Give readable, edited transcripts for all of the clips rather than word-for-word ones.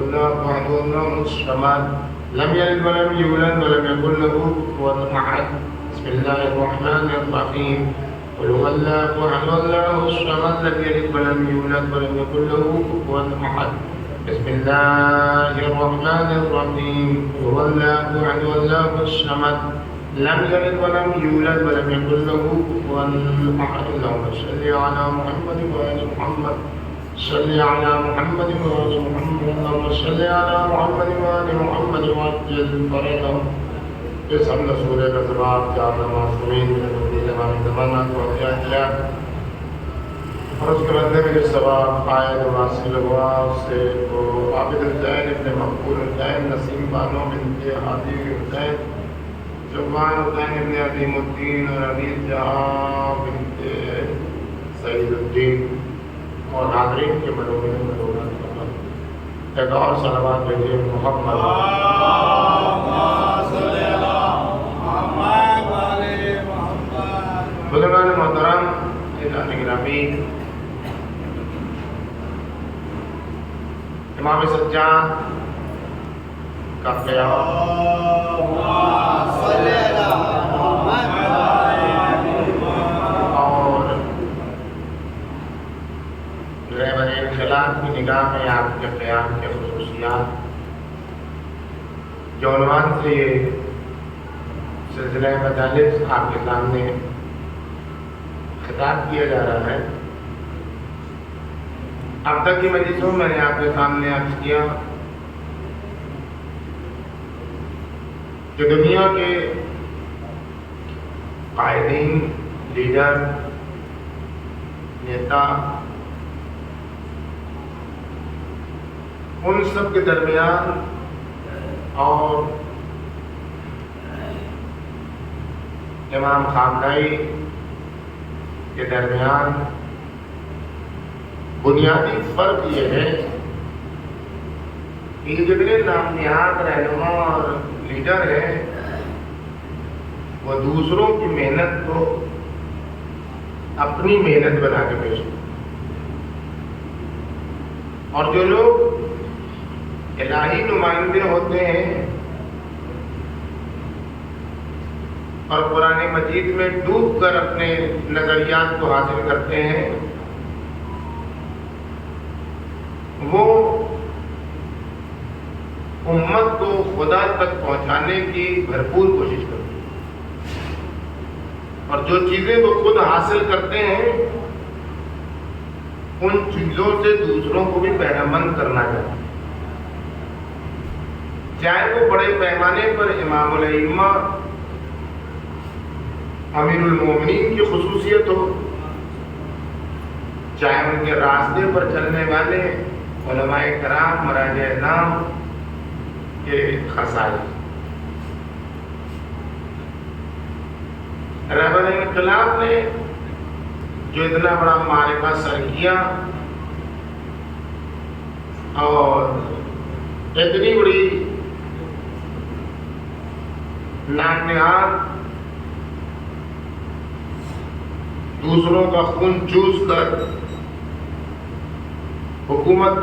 الله أحد الله الصمد لم يلد ولم يولد ولم يكن له كفوا أحد بسم الله الرحمن الرحيم قل هو الله أحد الله الصمد لم يلد ولم يولد ولم يكن له كفوا أحد بسم الله الرحمن الرحيم قل هو الله أحد الله الصمد لم يلد ولم يولد ولم يكن له كفوا أحد اللهم صل على محمد وآل محمد صل على محمد وآل محمد اللهم صل على محمد وآل محمد وعجل فرجهم اسم رسول الأسرار جعل معصومين من الوحيد امام زمانہ وحیاء اللہ اور اس کے بندے میں جو ثواب قائد واصل ہوا اس سے وہ عابد الزین ابن مقبول الزین نسیم بانو بنت عادی الزین جوان الزین ابن عظیم الدین اور علی جہاں بنت سعید الدین اور حاضرین کے ملومین ملومات ایک اور صلوات بھیجیے محمد بزرگان محترم اعزاز گرامی امام سجاد کا قیام اور رہبر انقلاب کی نگاہ میں آپ کے قیام کے خصوصیات جو عنوان سے یہ سلسلہ مجالس آپ کے سامنے خطاب کیا جا رہا ہے. اب تک کی مجلسوں میں نے آپ کے سامنے عرض کیا کہ دنیا کے قائدین لیڈر نیتا ان سب کے درمیان اور امام خامنہئی کے درمیان بنیادی فرق یہ ہے کہ جتنے نام نہاد رہنما اور لیڈر ہیں وہ دوسروں کی محنت کو اپنی محنت بنا کے پیش کرتے اور جو لوگ الہی نمائندے ہوتے ہیں اور قرآن مجید میں ڈوب کر اپنے نظریات کو حاصل کرتے ہیں وہ امت کو خدا تک پہنچانے کی بھرپور کوشش کرتے ہیں اور جو چیزیں وہ خود حاصل کرتے ہیں ان چیزوں سے دوسروں کو بھی بہرمند کرنا چاہتے ہیں. چاہے وہ بڑے پیمانے پر امام الائمہ امیر المومنین کی خصوصیت ہو، چاہے ان کے راستے پر چلنے والے علماء کرام مراجع اعظام کے خصائص. رہبر انقلاب نے جو اتنا بڑا معرکہ سر کیا اور اتنی بڑی نام نہاد دوسروں کا خون چوس کر حکومت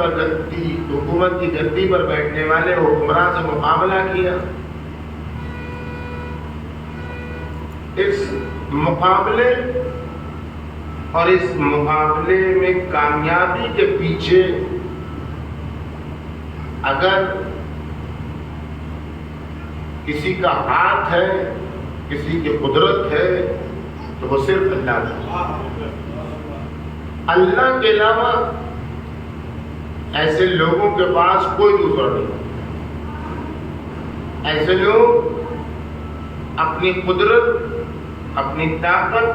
کی گدی پر بیٹھنے والے حکمراں سے مقابلہ کیا، اس مقابلے اور اس مقابلے میں کامیابی کے پیچھے اگر کسی کا ہاتھ ہے، کسی کی قدرت ہے تو وہ صرف اللہ ہے. اللہ کے علاوہ ایسے لوگوں کے پاس کوئی دوسرا نہیں. ایسے لوگ اپنی قدرت، اپنی طاقت،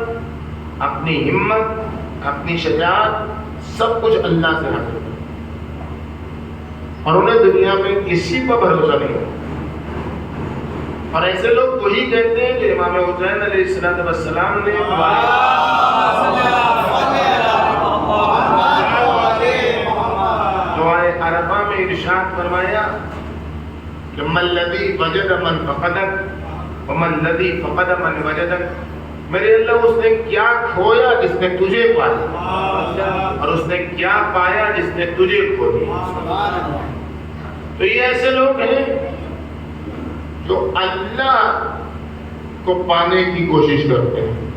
اپنی ہمت، اپنی شجاعت سب کچھ اللہ سے حاصل کرتے اور انہیں دنیا میں کسی پر بھروسہ نہیں ہے. اور ایسے لوگ وہی کہتے ہیں کہ امام حسین علیہ السلام نے دعائے عرفہ میں ارشاد فرمایا کہ من الذی وجد من فقدک ومن الذی فقد من وجدک. میرے اللہ اس نے کیا کھویا جس نے تجھے پایا اور اس نے کیا پایا جس نے تجھے کھو دیا. تو یہ ایسے لوگ ہیں جو اللہ کو پانے کی کوشش کرتے ہیں،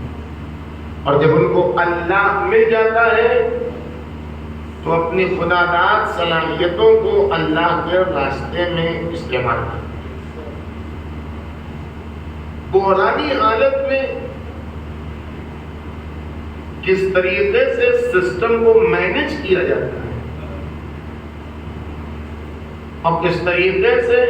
اور جب ان کو اللہ مل جاتا ہے تو اپنی خدا داد صلاحیتوں کو اللہ کے راستے میں استعمال کرتے ہیں۔ بحرانی حالت میں کس طریقے سے سسٹم کو مینج کیا جاتا ہے اور کس طریقے سے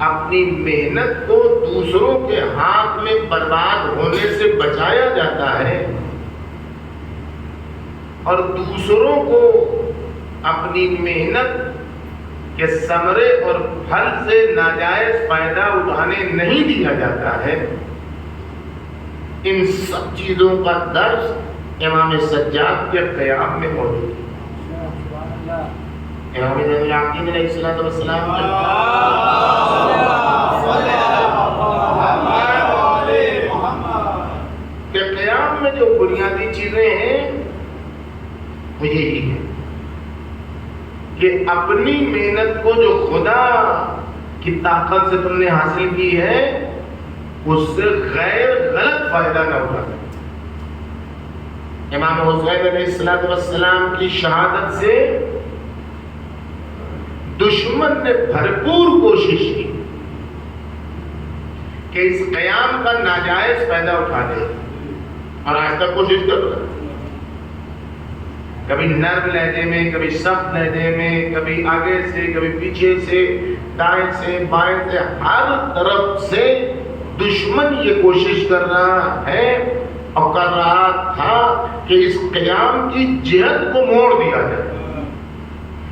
اپنی محنت کو دوسروں کے ہاتھ میں برباد ہونے سے بچایا جاتا ہے اور دوسروں کو اپنی محنت کے ثمرے اور پھل سے ناجائز فائدہ اٹھانے نہیں دیا جاتا ہے، ان سب چیزوں کا درس امام سجاد کے قیام میں موجود ہے۔ امام زین العابدین علیہ الصلوۃ والسلام کے قیام میں جو بنیادی چیزیں ہیں وہ یہی ہے کہ اپنی محنت کو جو خدا کی طاقت سے تم نے حاصل کی ہے اس سے غیر غلط فائدہ نہ اٹھانا۔ امام حسین علیہ السلام کی شہادت سے دشمن نے بھرپور کوشش کی کہ اس قیام کا ناجائز فائدہ اٹھا دے، اور آج تک کوشش کر رہا ہے، کبھی نرم لہجے میں، کبھی سخت لہجے میں، کبھی آگے سے، کبھی پیچھے سے، دائیں سے، بائیں سے، ہر طرف سے دشمن یہ کوشش کر رہا ہے اور کر رہا تھا کہ اس قیام کی جہت کو موڑ دیا جائے۔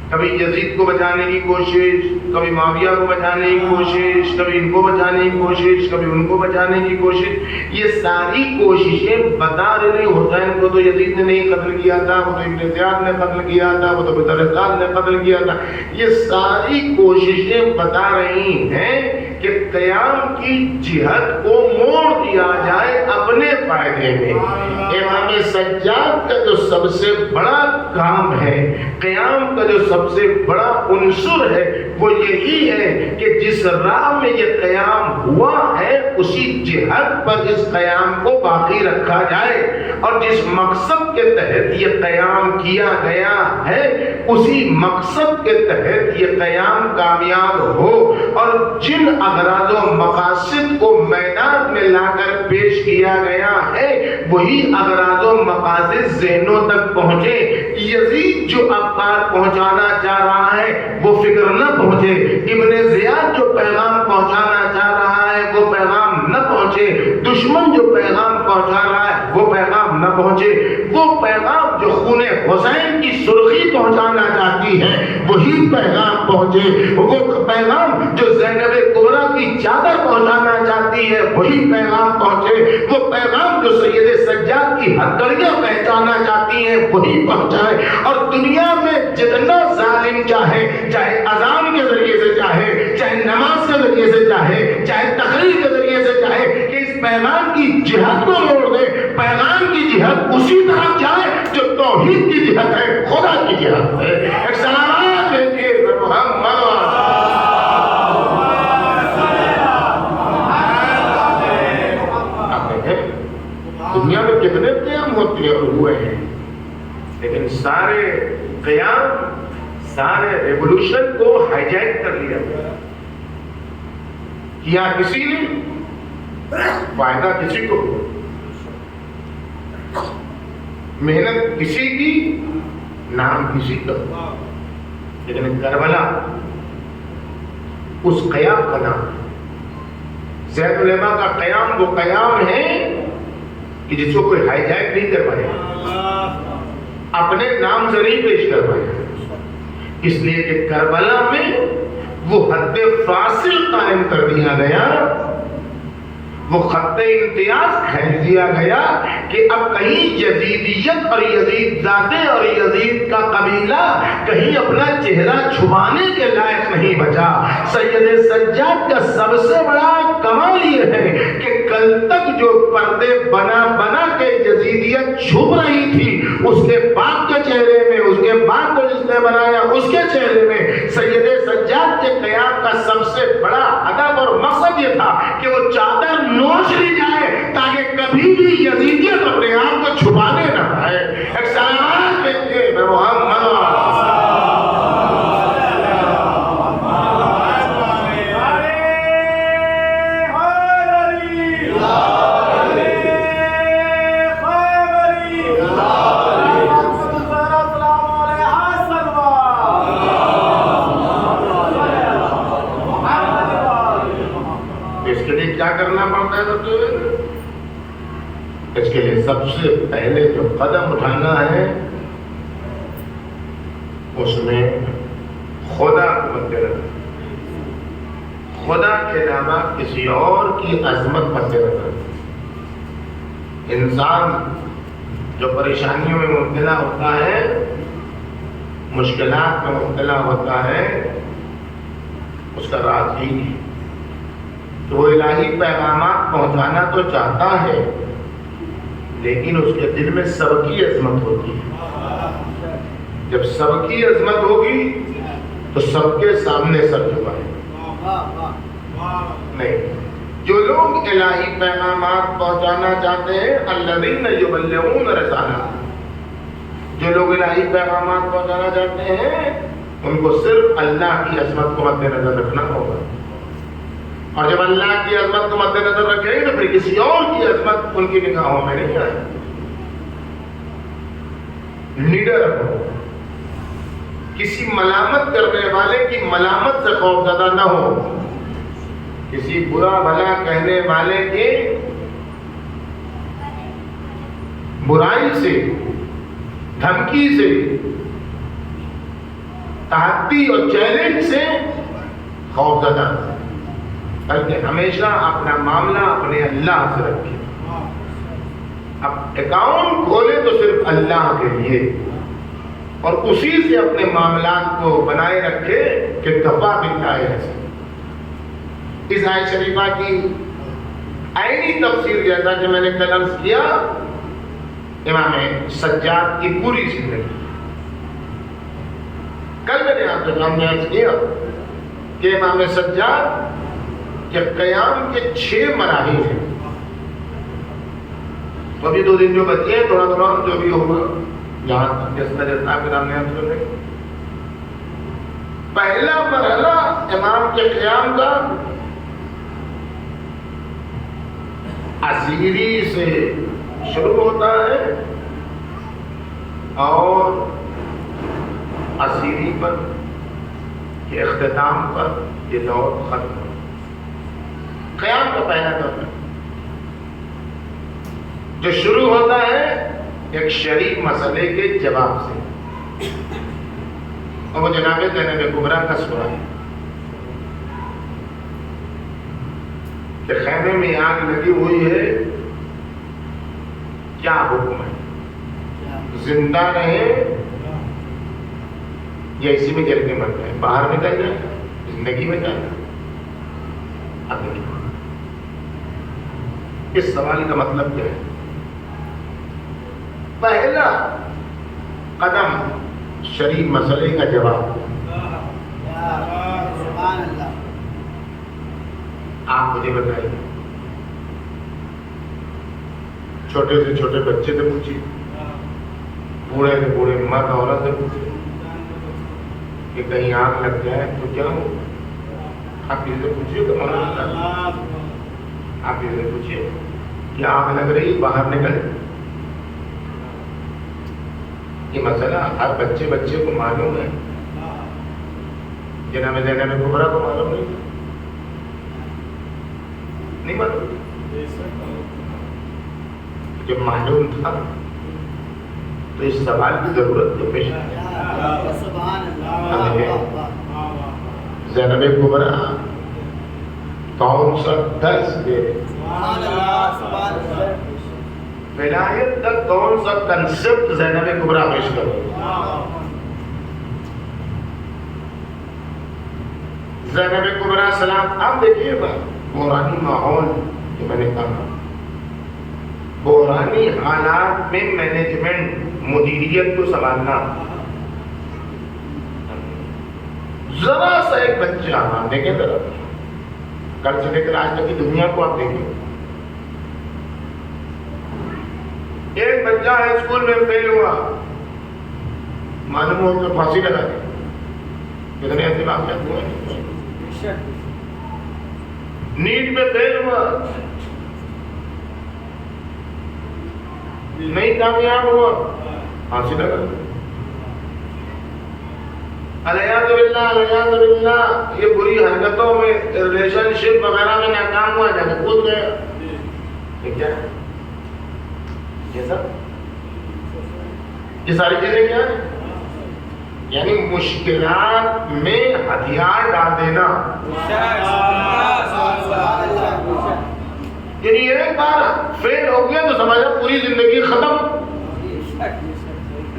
کبھی یزید کو بچانے کی کوشش، کبھی معاویہ کو بچانے کی کوشش، کبھی ان کو بچانے کی کوشش، کبھی ان کو بچانے کی کوشش۔ یہ ساری کوششیں بتا رہے حسین کو تو یزید نے نہیں قتل کیا تھا، وہ تو ابن زیاد نے قتل کیا تھا، وہ تو بطرزاد نے قتل کیا تھا۔ یہ ساری کوششیں بتا رہی ہیں کہ قیام کی جہت کو موڑ دیا جائے اپنے فائدے میں۔ امام سجاد کا جو سب سے بڑا کام ہے، قیام کا جو سب سے بڑا عنصر ہے، وہ یہی ہے کہ جس راہ میں یہ قیام ہوا ہے اسی جہت پر اس قیام کو باقی رکھا جائے، اور جس مقصد کے تحت یہ قیام کیا گیا ہے اسی مقصد کے تحت یہ قیام کامیاب ہو، اور جن اغراض و مقاصد کو میدان میں لا کر پیش کیا گیا ہے وہی اغراض و مقاصد ذہنوں تک پہنچے۔ یزید جو افکار پہنچانا چاہ رہا ہے وہ فکر نہ پہنچے، ابن زیاد جو پیغام پہنچانا چاہ رہا ہے وہ پیغام نہ پہنچے، دشمن جو پیغام پہنچا رہا ہے وہ پیغام نہ پہنچے، وہ پیغام جو خون حسین کی سرخی پہنچانا چاہتی ہے وہی پیغام پہنچے، وہ پیغام جو زینب کبریٰ کی چادر پہنچانا چاہتی ہے وہی پیغام پہنچے، وہ پیغام جو سید سجاد کی ہتھکڑیاں پہچانا چاہتی ہیں وہی پہنچائے۔ اور دنیا میں جتنا ظالم چاہے، چاہے اذان کے ذریعے سے چاہے، چاہے نماز کے ذریعے سے چاہے، چاہے تقریر کے ذریعے سے چاہے کہ اس پیغام کی جہت کو موڑ دے، پیغام کی جہت اسی طرح جائے جو توحید کی جہت ہے، خدا کی جہت ہے۔ ایک سلامات بھیجیے محمد دنیا میں کتنے قیام ہوتے اور ہوئے ہیں، لیکن سارے قیام، سارے ریولوشن کو ہائی جیک کر لیا کیا کسی نے، فائدہ کسی کو، محنت کسی کی، نام کسی کا، لیکن کربلا اس قیام کا نام ہے۔ زید العلماء کا قیام وہ قیام ہے کہ جس کو کوئی ہائی جیک نہیں کر پائے، اپنے نام سے نہیں پیش کر پائے، اس لیے کہ کربلا میں وہ حد فاصل قائم کر دیا گیا، وہ خط امتیاز کھینچ دیا گیا کہ اب کہیں یزیدیت اور یزید ذاتے اور یزید کا قبیلہ کہیں اپنا چہرہ چھپانے کے لائق نہیں بچا۔ سید سجاد کا سب سے بڑا کمال یہ ہے کہ کل تک جو پردے بنا بنا کے یزیدیت چھپ رہی تھی، اس کے باپ کے چہرے میں، اس کے باپ کو جس نے بنایا اس کے چہرے میں سید سجاد کے قیام کا سب سے بڑا ہدف اور مقصد یہ تھا کہ وہ چادر نوچ لی جائے تاکہ کبھی بھی یزیدیت اپنے آپ کو چھپانے نہ پائے۔ ایک سلامات دیکھتے میں محمد کیا کرنا پڑتا ہے سب سے؟ اس کے لیے سب سے پہلے جو قدم اٹھانا ہے اس میں خدا کو مد نظر، خدا کے علاوہ کسی اور کی عظمت مد نظر۔ انسان جو پریشانیوں میں مبتلا ہوتا ہے، مشکلات میں مبتلا ہوتا ہے، اس کا راز ہی نہیں تو وہ الہی پیغامات پہنچانا تو چاہتا ہے لیکن اس کے دل میں سب کی عظمت ہوتی ہے۔ جب سب کی عظمت ہوگی تو سب کے سامنے سر جھکائے نہیں۔ جو لوگ الہی پیغامات پہنچانا چاہتے ہیں الذین یبلغون رسالات، جو لوگ الہی پیغامات پہنچانا چاہتے ہیں ان کو صرف اللہ کی عظمت کو مد نظر رکھنا ہوگا، اور جب اللہ کی عظمت کو مد نظر رکھیں گے تو پھر کسی اور کی عظمت ان کی نگاہوں میں نہیں آئے۔ نڈر ہو، کسی ملامت کرنے والے کی ملامت سے خوف زدہ نہ ہو، کسی برا بھلا کہنے والے کے برائی سے، دھمکی سے، تحدی اور چیلنج سے خوف زدہ، بلکہ ہمیشہ اپنا معاملہ اپنے اللہ سے رکھے۔ اب اکاؤنٹ کھولے تو صرف اللہ کے لیے اور اسی سے اپنے معاملات کو بنائے رکھے کہ کفا باللہ حسیب۔ اس آیت شریفہ کی عینی تفسیر جیسا کہ میں نے کل عرض کیا، امام سجاد کی پوری زندگی، کل میں نے آپ کے سامنے عرض کیا کہ امام سجاد کہ قیام کے 6 مراحل ہیں۔ تو ابھی 2 دن جو بچے ہیں، تھوڑا تھوڑا جو بھی ہوگا جہاں تک جس طرح آپ کے نام یاد کر رہے۔ پہلا مرحلہ امام کے قیام کا اسیری سے شروع ہوتا ہے اور اسیری پر کے اختتام پر یہ دور ختم ہوتا ہے۔ قیام کا پہلا دور ہے جو شروع ہوتا ہے ایک شریف مسئلے کے جواب سے، اور وہ جناب زینب کبریٰ کا سورہ ہے کہ خیمے میں آگ لگی ہوئی ہے، کیا حکم ہے، زندہ رہے یا اسی میں جل کے مر جائے، باہر نکل جائے، زندگی میں جائے۔ اس سوال کا مطلب کیا ہے؟ پہلا قدم شریف مسئلے کا جواب۔ آپ مجھے بتائیے، چھوٹے سے چھوٹے بچے سے پوچھیے، بوڑھے سے بوڑھے مرد عورت سے پوچھیے کہ کہیں آگ لگ جائے تو کیا ہو؟ آپ یہ سے پوچھیے کہ آپ یہ سے پوچھیے کہ آگ لگ رہی باہر نکلے۔ یہ مسئلہ ہر بچے کو معلوم ہے، جناب زینب کبریٰ کو معلوم نہیں معلوم۔ جب معلوم تھا تو اس سوال کی ضرورت تو پیش زینب کبریٰ کون سا درس دے، ولایت کا کون سا کنسپٹ زینب کبریٰ پیش کرو. زینب کبریٰ سلام. آپ دیکھیے بحرانی ماحول کہ میں نے کہا بحرانی حالات میں مینجمنٹ مدیریت کو سنبھالنا. ذرا سا ایک بچہ دیکھیں ذرا کل سے لے کر آج تک کی دنیا کو آپ دیکھیں. ایک بچہ ہے اسکول میں فیل ہوا، معلوم ہو تو پھانسی لگا دی. کتنے ایسے واقعات ہوئے ہیں. نیٹ میں فیل ہوا، نہیں کامیاب ہوا، پھانسی لگا دی. الیاذ باللہ الیاذ باللہ یہ بری حرکتوں میں ریلیشن شپ وغیرہ میں ناکام ہوا، جا کے کود گیا. یہ کیا ہے؟ یہ سب یہ ساری چیزیں کیا ہیں؟ یعنی مشکلات میں ہتھیار ڈال دینا. یعنی ایک بار فیل ہو گیا تو سمجھا پوری زندگی ختم.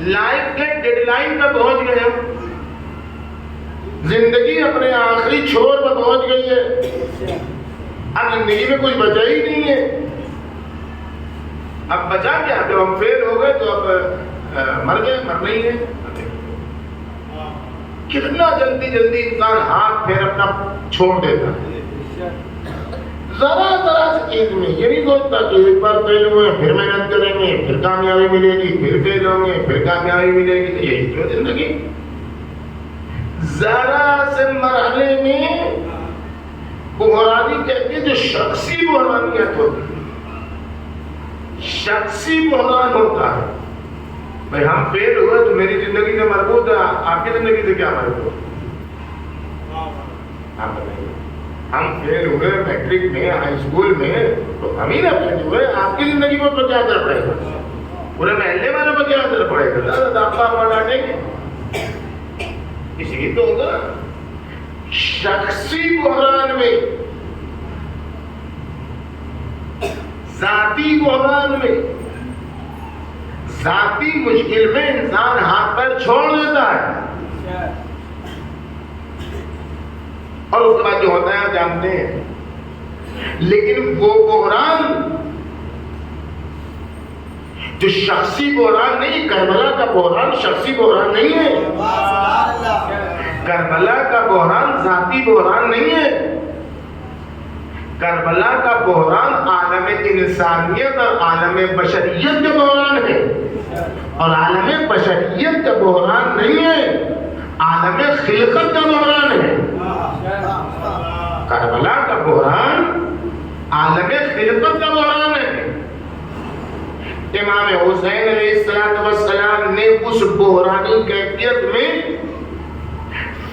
لائف کے ڈیڈ لائن پہ پہنچ گئے ہم، زندگی اپنے آخری چھور پہ پہنچ گئی ہے. اب زندگی میں کچھ بچا ہی نہیں ہے. اب بچا کیا؟ جب ہم فیل ہو گئے تو اب مر گئے، مرنا ہی ہے. کتنا جلدی جلدی انسان ہاتھ پھیر اپنا چھوڑ دیتا ہے. ذرا ذرا سی چیز میں یہ نہیں سوچتا کہ ایک بار فیل ہوئے پھر محنت کریں گے، پھر کامیابی ملے گی، پھر فیل ہوں گے پھر کامیابی ملے گی. یہی تو زندگی. ذرا سے مرحلے میں بحرانی کہتے ہیں جو شخصی بحرانیت ہوتی ہے. شخصی بحران ہوتا ہے. بھائی ہم فیل ہوئے تو میری زندگی سے مربوط ہے، آپ کی زندگی سے کیا مربوط ہے؟ آپ بتائیے. ہم فیل ہوئے میٹرک میں، ہائی اسکول میں، تو ہم ہی نہ فیل ہوئے. آپ کی زندگی پر کیا اثر پڑے گا؟ پورے محلے والوں پر کیا اثر پڑے گا؟ آپ ڈانٹیں گے. اس لیے تو ہوگا شخصی بحران میں، ذاتی بحران میں، ذاتی مشکل میں انسان ہاتھ پیر چھوڑ دیتا ہے. اور اس کے بعد جو ہوتا ہے آپ جانتے ہیں. لیکن وہ بحران جو شخصی بحران نہیں، کربلا کا بحران شخصی بحران نہیں ہے. کربلا کا بحران ذاتی بحران نہیں ہے. کربلا کا بحران عالم انسانیت اور عالم بشریت کا بحران ہے. اور عالم بشریت کا بحران نہیں ہے، عالم خلقت کا بحران ہے. کربلا کا بحران عالم خلقت کا بحران ہے. امام حسین علیہ السلام نے اس بحرانی کیفیت میں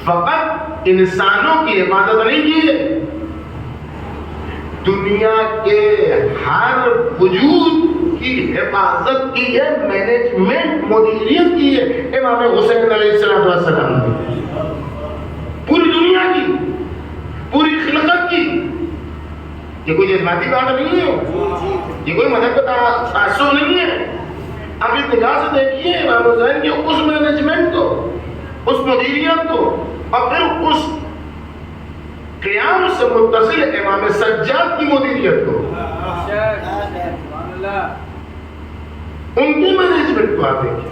فقط انسانوں کی حفاظت نہیں کی ہے، دنیا کے ہر وجود کی حفاظت کی ہے، مینجمنٹ مدیریت کی ہے امام حسین علیہ السلام نے. پوری دنیا کی، پوری خلقت کی. یہ کوئی جذباتی بات نہیں ہے، یہ کوئی مذہب کا تعصب نہیں ہے. آپ اس نگاہ سے دیکھیے امام حسین کی اس مینجمنٹ کو، اس مدیریت کو، اور پھر اس قیام سے متصل امام سجاد کی مدیریت کو، ان کی مینجمنٹ کو آپ دیکھیں.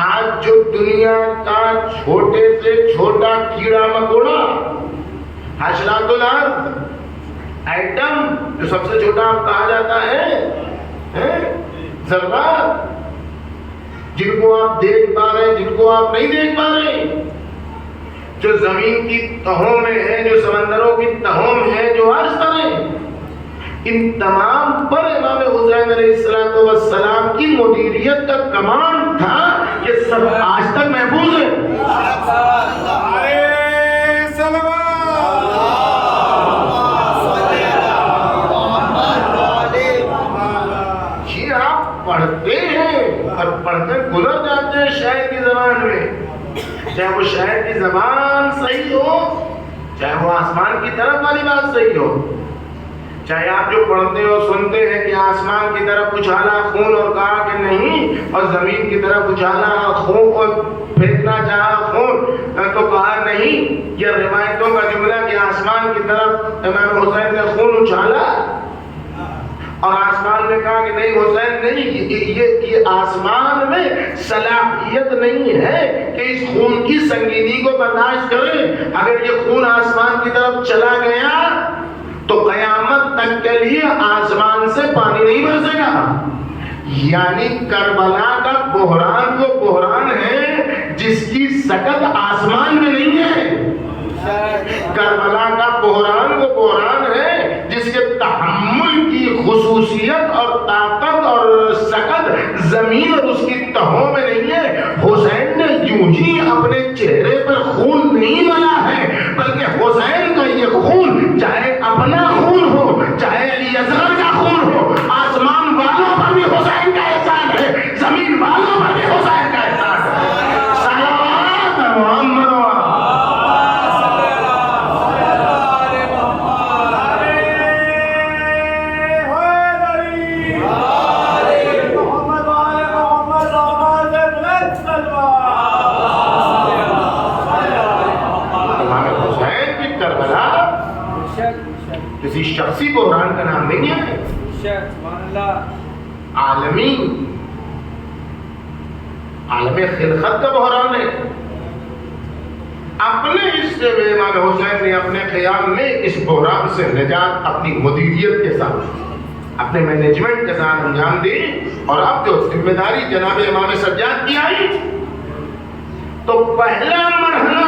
آج جو دنیا کا چھوٹے سے چھوٹا کیڑا مکوڑا، حشرات الارض، ایٹم جو سب سے چھوٹا کہا جاتا ہے، ذرات جن کو آپ دیکھ پا رہے ہیں، جن کو آپ نہیں دیکھ پا رہے، جو زمین کی تہوں میں ہے، جو سمندروں کی تہوں میں ہے، جو عرش پر ہے، ان تمام پر امام حسین علیہ السلام کی مدیریت کا کمان تھا. یہ سب آج تک محفوظ ہے. یہ آپ پڑھتے ہیں اور پڑھتے گزر جاتے ہیں شاعر کی زبان میں، چاہے وہ شاعر کی زبان صحیح ہو، چاہے وہ آسمان کی طرف والی بات صحیح ہو، چاہے آپ جو پڑھتے ہو سنتے ہیں کہ آسمان کی طرف اچھالا خون اور کہا کہ نہیں، اور زمین کی طرف اچھالا خون اور پھینکنا چاہا خون تو کہا نہیں. یہ روایتوں کا جملہ کہ آسمان کی طرف امام حسین نے خون اچھالا اور آسمان نے کہا کہ نہیں حسین نہیں، یہ آسمان میں صلاحیت نہیں ہے کہ اس خون کی سنگینی کو برداشت کرے. اگر یہ خون آسمان کی طرف چلا گیا تو قیامت تک کے لیے آسمان سے پانی نہیں برسے گا. یعنی کربلا کا بحران وہ بحران ہے جس کی سکت آسمان میں نہیں ہے. کربلا کا بحران وہ بحران ہے جس کے تحمل کی خصوصیت اور طاقت اور سکت زمین اور اس کی تہوں میں نہیں ہے. حسین نے یوں ہی اپنے چہرے پر خون نہیں ملا ہے، بلکہ حسین کا یہ خون چاہے اپنا خون ہو چاہے علی اصغر کا خون ہو، آسمان والوں پر بھی حسین کا احسان ہے، زمین والوں پر بھی حسین کا احسان ہے. صلوات محمد کسی شخصی بحران کا نام نہیں ہے، عالمی عالم خلقت کا بحران ہے. اپنے حصے میں امام حسین نے اپنے خیال میں اس بحران سے نجات اپنی مدیریت کے ساتھ اپنے مینجمنٹ کے ساتھ انجام دی. اور اب جو ذمہ داری جناب امام سجاد کی آئی تو پہلا مرحلہ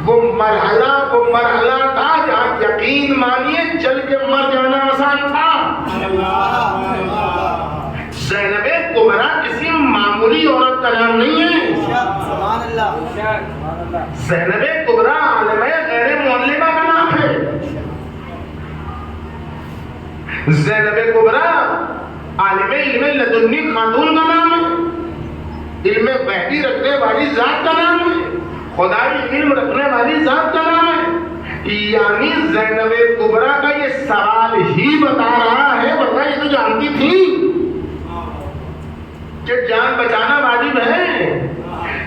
وہ مرحلہ تھا جہاں یقین مانیے چل کے مر جانا آسان تھا. زینب کبریٰ کسی معمولی عورت کا نام نہیں ہے. زینب کبریٰ عالم غیر معلمہ کا نام ہے. زینب کبریٰ عالم علم لدنی خاتون کا نام ہے، علم غیبی رکھنے والی ذات کا نام ہے، خدائی علم رکھنے والی ذات کا نام ہے. یعنی زینب کبریٰ کا یہ سوال ہی بتا رہا ہے، ورنہ یہ تو جانتی تھی کہ جان بچانا واجب ہے،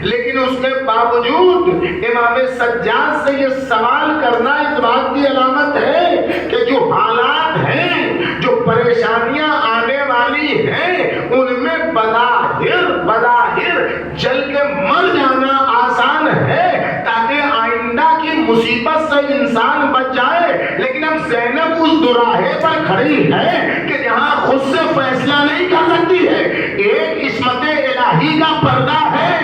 لیکن اس کے باوجود امام سجاد سے یہ سوال کرنا اس بات کی علامت ہے کہ جو حالات ہیں، جو پریشانیاں آنے والی ہیں، ان میں بظاہر جل کے مر جانا آسان ہے تاکہ آئندہ کی مصیبت سے انسان بچ جائے. لیکن اب زینب اس دوراہے پر کھڑی ہے کہ جہاں خود سے فیصلہ نہیں کر سکتی ہے. ایک عصمت الہی کا پردہ ہے،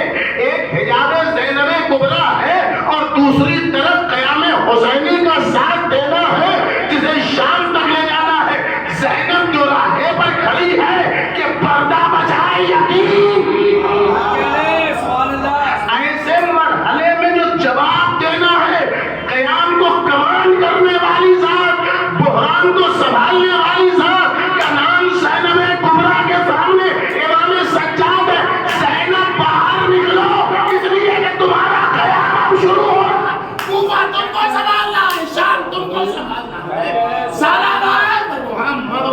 ایک حجاب زینب کبریٰ ہے، اور دوسری طرف قیام حسینی کا ساتھ دینا ہے جسے شام تک لے جانا ہے. زینب جو راہے پر کھڑی ہے کہ پردہ بچائے یقین. ایسے مرحلے میں جو جواب دینا ہے، قیام کو کمان کرنے والی ذات، بحران کو سنبھالنے والی ذات کا نام زینب کبریٰ کے سامنے امام سجاد ہے. زینب باہر نکلو، اس لیے کہ تمہارا قیام شروع ہو رہا ہے. کوفہ تم کو سنبھالنا ہے، شام تم کو سنبھالنا ہے. صلوات محمد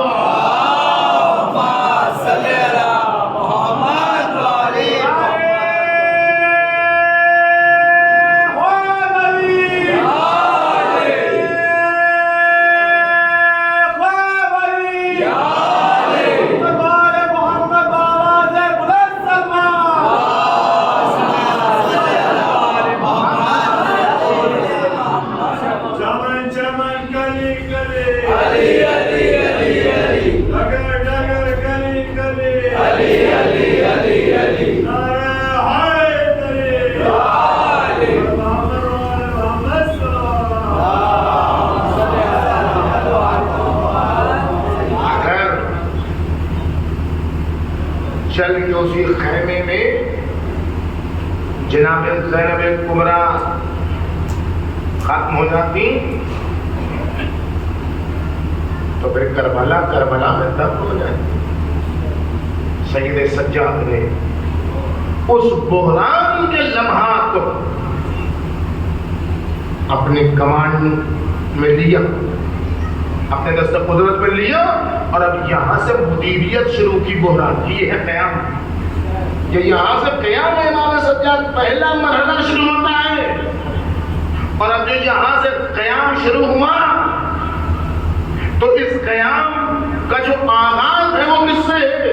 چل کے اسی خیمے میں جناب زینب کبریٰ ختم ہو جاتی تو پھر کربلا میں دفن ہو جاتی. سید سجاد نے اس بحران کے لمحات کو اپنے کمانڈ میں لیا، اپنے دست قدرت میں لیا، اور اب یہاں سے مدیریت شروع کی بحران کی. یہ ہے قیام. یہ یہاں سے قیام امام سجاد پہلا مرحلہ شروع ہوتا ہے. اور اب جو یہاں سے قیام شروع ہوا تو اس قیام کا جو آغاز ہے وہ کس سے ہے؟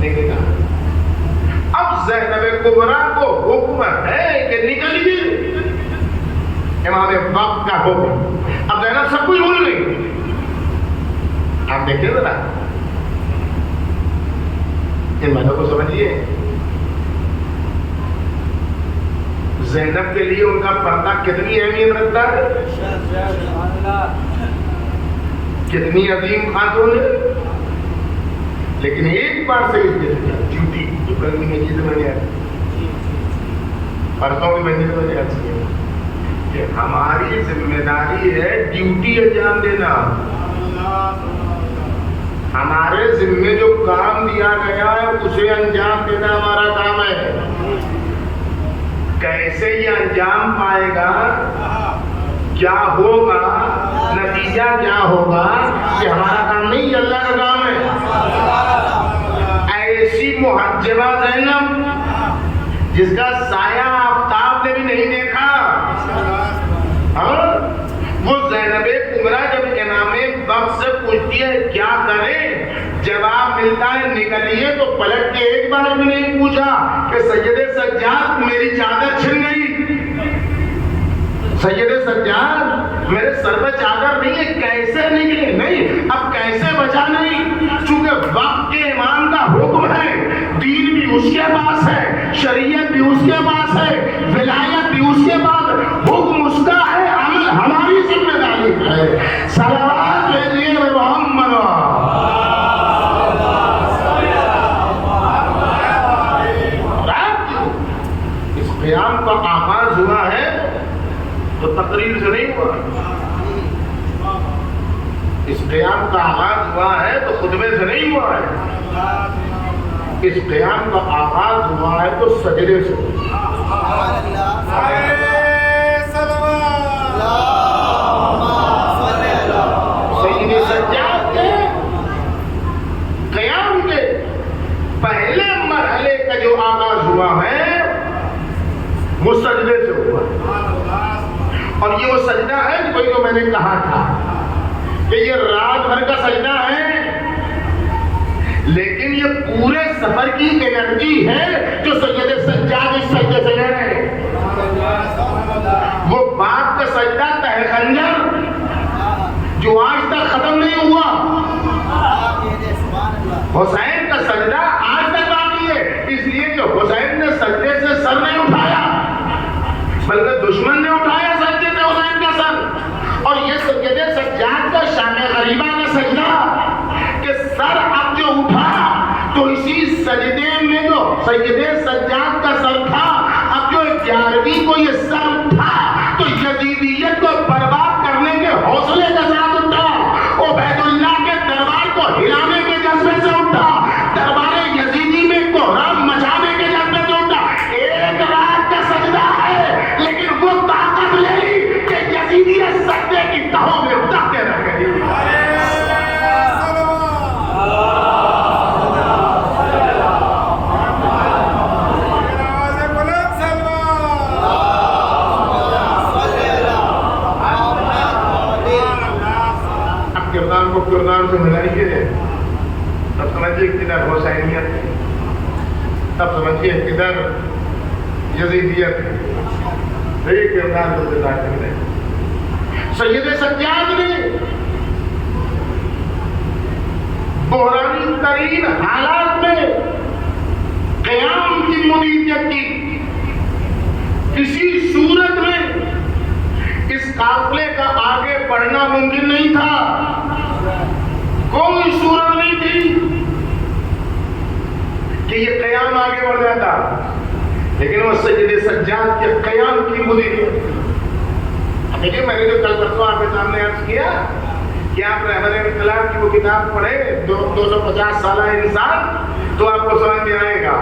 دیکھیں گا اب زینب کبریٰ کو حکم ہے کہ نکلیے، امام وقت کا حکم. اب زینب سب کچھ بھول گئی. آپ دیکھیں ذرا ان باتوں کو سمجھیے. زینب کے لیے ان کا پردہ کتنی اہمیت رکھتا ہے، کتنی عظیم خاتون ہے. لیکن ایک بار سے ڈیوٹی جو کل بھی مسجد میں نے پرسوں بھی مسجد میں آتی ہے کہ ہماری ذمہ داری ہے ڈیوٹی انجام دینا. ہمارے ذمے جو کام دیا گیا ہے اسے انجام دینا ہمارا کام ہے. کیسے یہ انجام پائے گا، کیا ہوگا، نتیجہ کیا ہوگا، یہ ہمارا کام نہیں، یہ اللہ کا کام ہے. ایسی محجبہ زینب جس کا سایہ آفتاب نے بھی نہیں دیکھا، وہ زینب کبریٰ جب امام وقت سے پوچھتی ہے کیا کریں، جواب ملتا ہے نکلیے، تو پلٹ کے ایک بار بھی نہیں پوچھا کہ سید سجاد میری چادر چھن گئی، سید سجاد میرے سر پہ چادر نہیں ہے، کیسے نکلے، نہیں اب کیسے بچا نہیں، چونکہ وقت کے امام کا حکم ہے، دین بھی اس کے پاس ہے، شریعت بھی اس کے پاس ہے، ولایت بھی اس کے پاس ہے، حکم اس کا ہے، عمل ہماری ذمہ داری ہے. صلوات بھیجیے محمد. اس قیام کا آغاز ہوا ہے تو تقریر سے نہیں ہوا، اس قیام کا آغاز ہوا ہے تو خطبے سے نہیں ہوا ہے، اس قیام کا آغاز ہوا ہے تو سجدے سے. سید سجاد کے قیام کے پہلے مرحلے کا جو آغاز ہوا ہے وہ سجدے سے ہوا. اور یہ وہ سجدہ ہے کوئی تو میں نے کہا تھا کہ یہ رات بھر کا سجدہ ہے، لیکن یہ پورے سفر کی انرجی ہے جو سید سجاد اس سجدے سے لے رہے ہیں. وہ باپ کا سجدہ تہ خنجر جو آج تک ختم نہیں ہوا، حسین کا سجدہ آج تک باقی ہے، اس لیے کہ حسین نے سجدے سے سر نہیں اٹھایا بلکہ دشمن نے اٹھایا سجدے سے حسین کا سر. اور یہ سید سجاد کا شان غریبہ کا سجدہ کہ سر اب جو اٹھا تو اسی سجدے میں جو سید سجاد کا سر تھا، اب جو 11ویں کو یہ سر اٹھا تو یزیدیت کو برباد کرنے کے حوصلے کے ساتھ اٹھا، عبید اللہ کے دربار کو ہلانے کے جذبے سے اٹھا، دربار یزیدی میں کوہرام مچانے کے جذبے سے اٹھا. ایک رات کا سجدہ ہے لیکن وہ طاقت لے لی کہ یزیدیت سجدے کی تہوں میں اٹھاتے رہ گئی. کردار سے ملائیے تب سمجھیے کدھر حسینیت ہے، تب سمجھیے کدھر یزیدیت ہے. صحیح کردار کو بتا کرتے سید سجاد نے بحرانی ترین حالات میں قیام کی مدیریت کی. کسی صورت میں اس قافلے کا آگے بڑھنا ممکن نہیں تھا، کوئی صورت نہیں تھی کہ یہ قیام آگے بڑھ جاتا، لیکن وہ سید سجاد کے قیام کی مدیریت. دیکھیے میں نے جو کل پرسوں آپ کے سامنے عرض کیا کہ آپ رہبر انقلاب کی وہ کتاب پڑھیں 250 سالہ انسان، تو آپ کو سمجھ میں آئے گا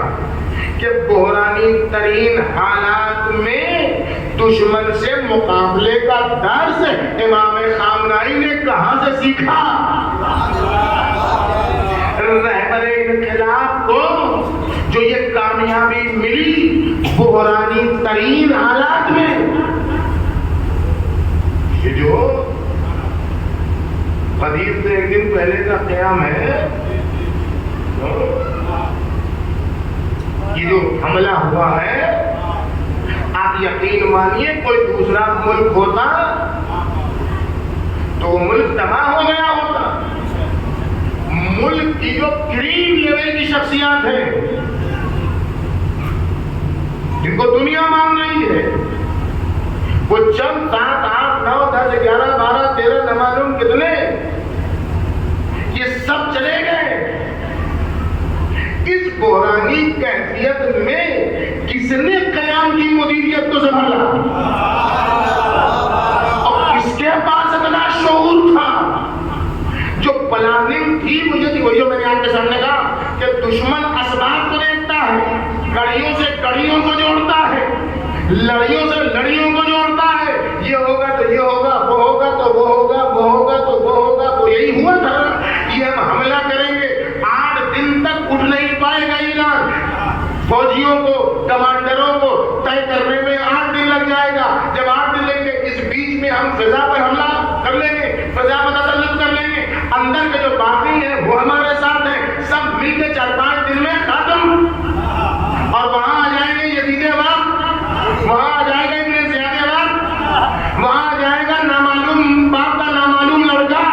کہ بحرانی ترین حالات میں دشمن سے مقابلے کا درس امام خامنائی نے کہاں سے سیکھا؟ رہبر انقلاب کو جو یہ کامیابی ملی بحرانی ترین حالات میں، یہ جو حدیث سے ایک دن پہلے کا قیام ہے، یہ جو حملہ ہوا ہے، آپ یقین مانیے کوئی دوسرا ملک ہوتا تو وہ ملک تباہ ہو گیا ہوتا۔ ملک کی جو کریم لیول کی شخصیات ہیں جن کو دنیا مان رہی ہے، وہ چند 7 8 9 10 11 12 13 نہ معلوم کتنے، یہ سب چلے گئے۔ اس بحرانی کیفیت میں کس نے قیام کی مدیریت کو سنبھالا اور کس کے پاس اتنا شعور تھا؟ جو پلاننگ تھی، مجھے تھی وہی جو میں نے آپ کے سامنے کہا کہ دشمن اسباب کو دیکھتا ہے، کڑیوں سے کڑیوں کو جوڑتا ہے، لڑیوں سے لڑیوں کو جوڑتا ہے، یہ ہوگا تو یہ ہوگا، وہ ہوگا تو وہ ہوگا، وہ ہوگا تو وہ ہوگا، وہ یہی ہوا تھا کہ ہم حملہ کریں گے۔ 8 دن تک اٹھ نہیں پائے گا ایران، فوجیوں کو کمانڈروں کو طے کرنے میں 8 دن لگ جائے گا۔ جب 8 دن لیں گے، اس بیچ میں ہم فضا پر حملہ کر لیں گے، فضا پر تسلط کر لیں گے، اندر کے جو باقی ہیں وہ ہمارے ساتھ ہیں، سب مل کے 4-5 دن میں ختم، اور وہاں آ جائیں گے یزید وقت، وہاں آ جائے گا ابن زیاد وقت، وہاں آ جائے گا نامعلوم باپ کا نامعلوم لڑکا،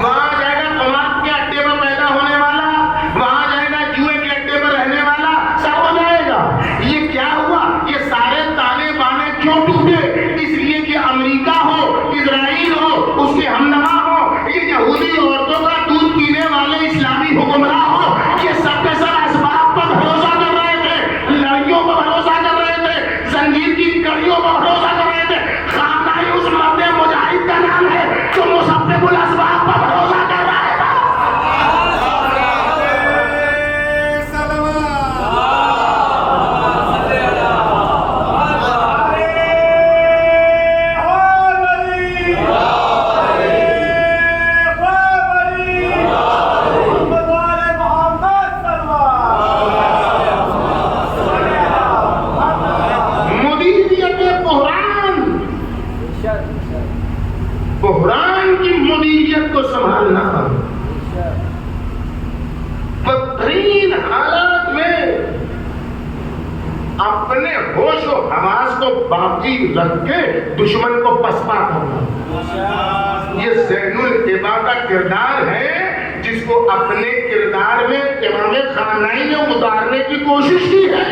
وہاں آ جائے گا قمار کے اڈے پر پیدا ہونے والا، وہاں آ جائے گا جوئے کے اڈے پر رہنے والا، سب ہو جائے گا۔ یہ کیا ہوا؟ یہ سارے تانے بانے کیوں ٹوٹے؟ اس لیے کہ امریکہ ہو، اسرائیل ہو، اس کے ہمنوا ہو، یہ یہودی عورتوں کا دودھ پینے والے اسلامی حکمراں ہو، یہ سب کے سب اسباب پر بھروسہ کر رہے تھے، لڑیوں پر بھروسہ کر رہے تھے، زنجیر کی کڑیوں پر بھروسہ کر رہے تھے۔ خامنائی اس مرد مجاہد کا نام ہے جو مسبب الاسباب پر بھروسہ کر رہا ہے۔ بحران کی مدیریت کو سنبھالنا، بدترین حالات میں اپنے ہوش و حواس کو باقی رکھ کے دشمن کو پسپا کرنا، یہ زین العبا کا کردار ہے جس کو اپنے کردار میں امام خامنائی نے اتارنے کی کوشش کی ہے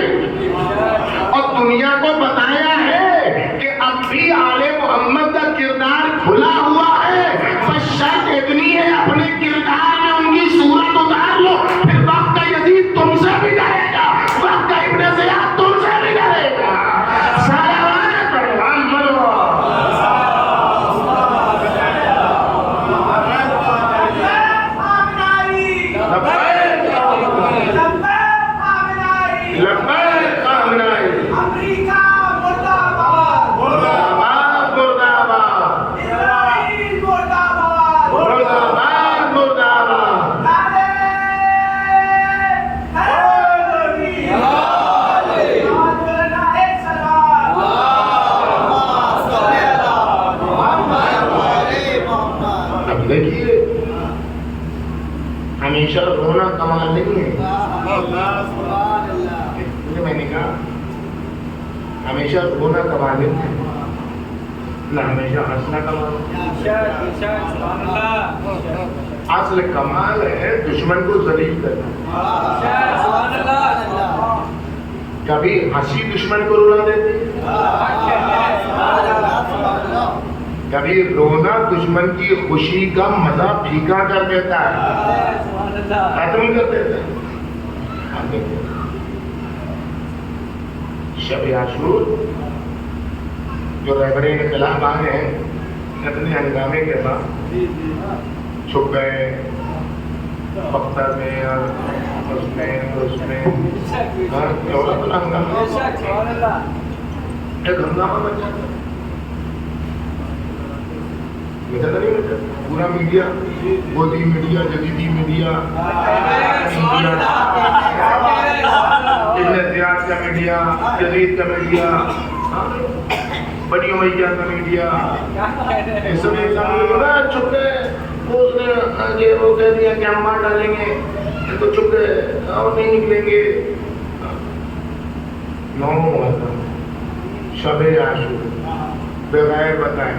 اور دنیا کو بتایا ہے کہ اب بھی آل محمد کا کردار کھلا ہوا ہے، بس شرط اتنی ہے اپنے کردار میں ان کی صورت اتار لو، پھر وقت کا یزید تم سے بھی ڈرے گا، وقت کا ابن زیاد تم سے بھی ڈرے گا۔ صلوات پر محمد لبیک خامنائی، امریکہ مرد آباد، مرد آباد، مرد آباد، اسرائیل مرد آباد، مرد آباد، مرد آباد۔ اب دیکھیے ہمیشہ رونا کمال نہیں ہے، میں نے کہا ہمیشہ رونا کمال نہیں ہے، نہ ہمیشہ ہنسنا کمال۔ اصل کمال ہے دشمن کو ذلیل کرنا۔ کبھی ہنسی دشمن کو رلا دیتی، کبھی رونا دشمن کی خوشی کا مزہ پھیکا کر دیتا ہے، ختم کر دیتا ہے۔ شب عاشور جو رہبر انقلاب آ گئے اتنے ہنگامے کے بعد چھپ گئے پختر میں اور ایک ہنگامہ بن جاتا پورا میڈیا، گودی میڈیا، جدیدی میڈیا، ابن زیاد کا میڈیا، جدید کا میڈیا، بنی امیہ کا میڈیا، یہ سب چھپ گئے. اس نے وہ کہہ دیا کہ ہم مار ڈالیں گے ان کو، چھپ گئے اور نہیں نکلیں گے. 9 محرم شب عاشور بغیر بتائے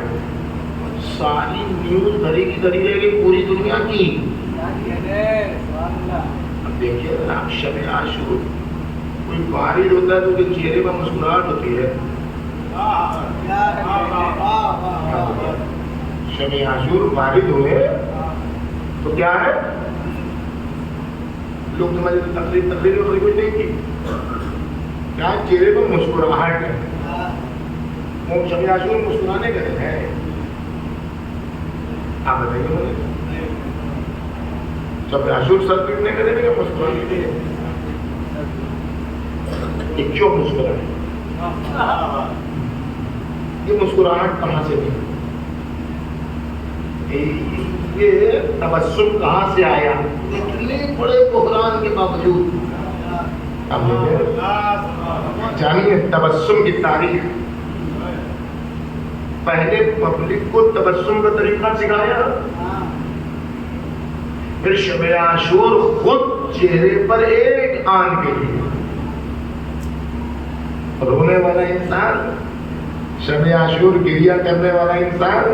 ساری نیوز بھری کی بھری رہے گی پوری دنیا کی. اب دیکھیے آپ شب عاشور کوئی بارش ہوتا ہے تو اس کے چہرے پر مسکراہٹ ہوتی ہے. شب عاشور بارش ہوئے تو کیا ہے، لوگ تمہاری تقریر کوئی نہیں کی، کیا چہرے پر مسکراہٹ ہے. شب عاشور مسکرانے کا دن ہے. آپ بتائیے مجھے شب عاشور سر پیٹنے کا دن ہے کہ مسکرانے کے لیے؟ یہ کیوں مسکراہٹ؟ یہ مسکراہٹ کہاں سے دی؟ یہ تبسم کہاں سے آیا؟ اتنے بڑے بحران کے باوجود آپ جانیے تبسم کی تاریخ. پہلے پبلک کو تبسم کا طریقہ سکھایا، پھر شب عاشور خود چہرے پر ایک آن کے لیے رونے والا انسان، شب عاشور گریہ کرنے والا انسان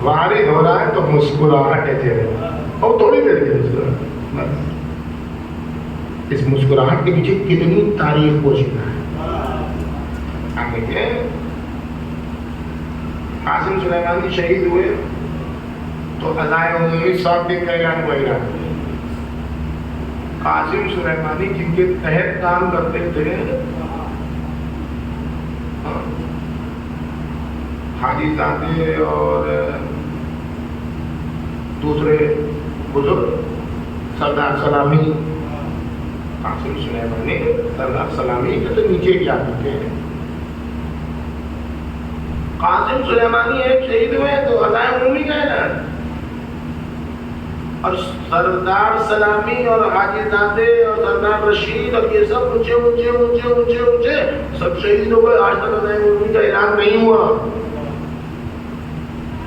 وارد ہو رہا ہے تو مسکراہٹ ہے چہرے پر، اور تھوڑی دیر کی مسکراہٹ. اس مسکراہٹ کے پیچھے کتنی تاریخ پوشیدہ ہے. آپ دیکھیں قاسم سلیمانی شہید ہوئے تو عزائے عمومی 100 دن کا اعلان ہوا ایران. قاسم سلیمانی جن کے تحت کام کرتے تھے حاجی زادے اور دوسرے بزرگ سردار سلامی، قاسم سلیمانی سردار سلامی کے تو نیچے کیا کرتے ہیں. قاسم سلیمانی ایک شہید ہوئے تو عزائے عمومی کا اعلان، اور سردار سلامی اور حاجی زادے اور سردار رشید اور یہ سب اونچے سب شہید ہو گئے. آج تک عزائے عمومی کا اعلان نہیں ہوا.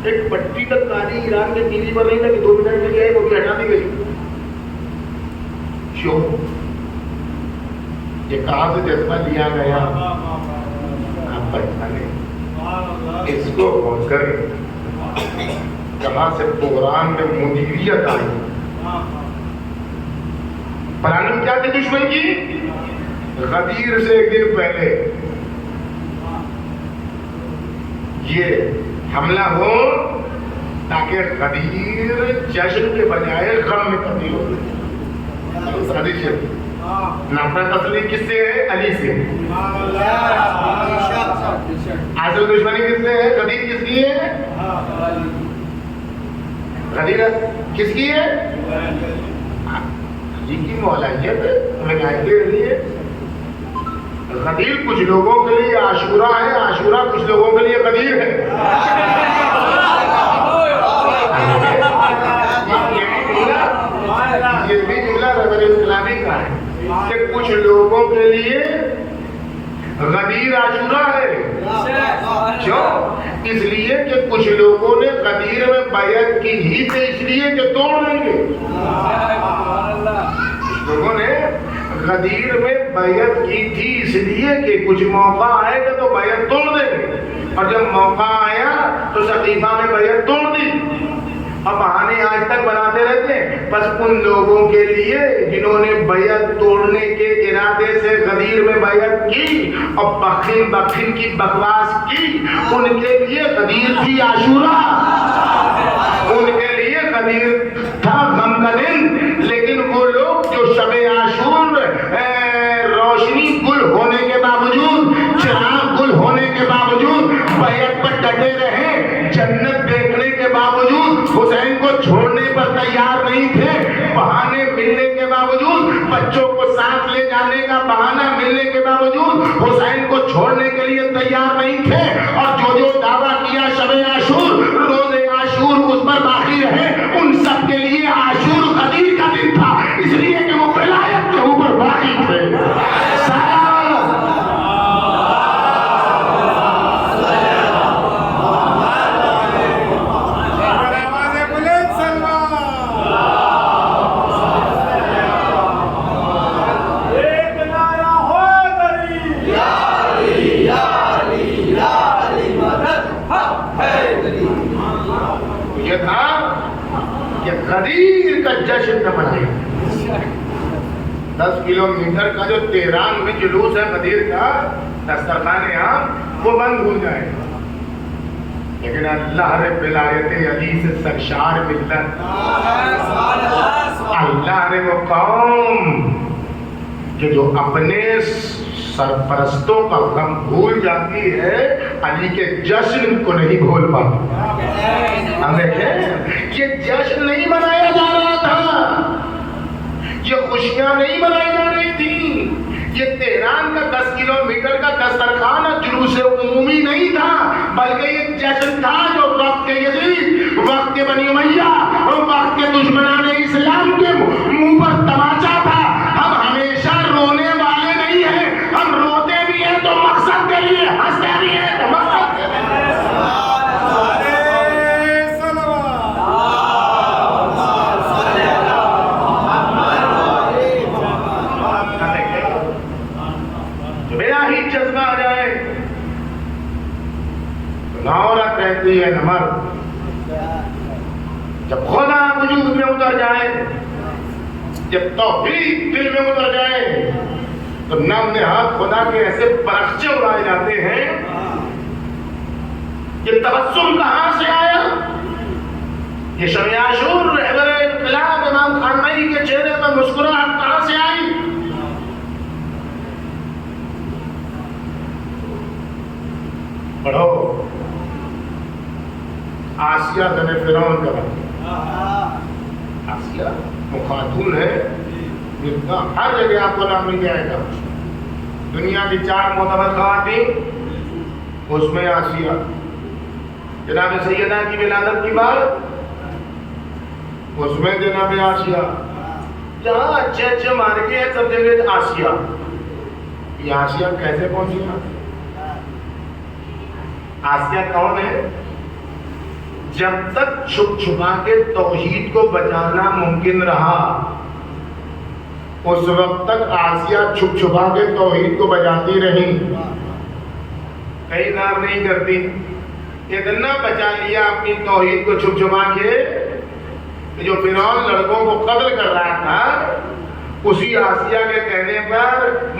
ایک پٹی تک کاری ایران کے ٹی وی پر نہیں تھا کہ 2 منٹ کے لیے وہ ہٹا دی گئی. کیوں؟ یہ کہاں سے جذبہ لیا گیا آپ پہچانے. اس کو پہنچ کر کہاں سے بحران میں مدیریت آئی. پلاننگ کیا تھی دشمن کی؟ غدیر سے ایک دن پہلے یہ حملہ ہو تاکہ غدیر جشن کے بجائے غم میں تبدیل ہو. نفرت اصلی کس سے ہے؟ علی سے. اصل دشمنی کس سے ہے؟ غدیر کس کی ہے؟ غدیر کس کی ہے؟ علی کی مولائیت ہمیں کے لیے. غدیر کچھ لوگوں کے لیے عاشورہ ہے، عاشورہ کچھ لوگوں کے لیے غدیر ہے. یہ بھی جملہ ربیع الکلامی کا ہے کہ کچھ لوگوں کے لیے غدیر عاشورہ ہے. کیوں؟ اس لیے کہ کچھ لوگوں نے غدیر میں بیعت کی ہی تھے اس لیے کہ توڑ دیں گے. کچھ لوگوں نے غدیر میں بیعت کی تھی اس لیے کہ کچھ موقع آئے گا تو بیعت توڑ دیں گے، اور جب موقع آیا تو سقیفہ میں بیعت توڑ دی. اب بہانے آج تک بناتے رہتے ہیں. بس ان لوگوں کے لیے جنہوں نے بیعت توڑنے کے ارادے سے غدیر میں بیعت کی اور بخن کی بکواس کی، ان کے لیے غدیر تھی عاشورہ، ان کے لیے غدیر تھا غم کا دن. لیکن وہ لوگ جو شب عاشور روشنی گل ہونے کے باوجود، چراغ گل ہونے کے باوجود بیعت پر ڈٹے رہے، جنت دیکھنے کے باوجود حسین کو چھوڑنے پر تیار نہیں تھے، بہانے ملنے کے باوجود، بچوں کو ساتھ لے جانے کا بہانہ ملنے کے باوجود حسین کو چھوڑنے کے لیے تیار نہیں تھے، اور جو دعویٰ کیا شب عاشور، روز عاشور اس پر باقی رہے، ان سب کے لیے عاشور غدیر کا دن تھا، اس لیے کہ وہ ولایت کے اوپر باقی تھے۔ غدیر کا جشن نہ منائے۔ 10 کلومیٹر کا جو تہران میں جلوس ہے غدیر کا، دسترخوان عام وہ بند ہو جائے، لیکن اللہ رب العزت علی سے سرشار ملت، اللہ نے وہ قوم کہ جو اپنے سرپرستوں کا غم بھول جاتی ہے، علی کے جشن کو نہیں بھول پاتی۔ ہم دیکھیں یہ جشن نہیں منایا جا رہا تھا، یہ خوشیاں نہیں منائی جا رہی تھی، یہ تہران کا 10 کلومیٹر کا دسترخوان جلوس عمومی نہیں تھا، بلکہ یہ جشن تھا جو وقت کے یزید، وقت کے بنی امیہ اور وقت کے دشمنان اسلام کے منہ پر تماچا تھا۔ ہم ہمیشہ رونے والے نہیں ہیں، ہم روتے بھی ہیں تو مقصد کے لیے، ہنستے بھی ہیں تو مقصد کے لیے۔ جذبہ آ جائے تو نہ عورت رہتی ہے نہ مرد، جب خدا وجود میں اتر جائے، جب توحید دل میں اتر جائے تو نام نہاد خدا کے ایسے پرخچے اڑائے جاتے ہیں۔ یہ تبسم کہاں سے آیا؟ یہ شب عاشور رہبر انقلاب امام خامنئی کے چہرے پر مسکراہٹ کہاں سے آئی؟ پڑھو آسیہ بن فرعون کا واقعہ۔ آسیہ وہ خاتون ہے جن کا ہر جگہ آپ کو نام مل جائے گا، دنیا کی 4 معتبر خواتین، اس میں آسیہ، جناب سیدہ کی ولادت کی بات، اس میں جناب آسیہ، جہاں اچھے مارکے ہیں سب جگہ آسیہ۔ یہ آسیہ کیسے پہنچی ہے؟ آسیہ کون ہے؟ جب تک چھپ چھپا کے توحید کو بچانا ممکن رہا، اس وقت تک آسیہ چھپ چھپا کے توحید کو بچاتی رہی، کئی کام نہیں کرتی۔ اتنا بچا لیا اپنی توحید کو چھپ چھپا کے کہ جو فرعون لڑکوں کو قتل کر رہا تھا، اسی آسیہ کے کہنے پر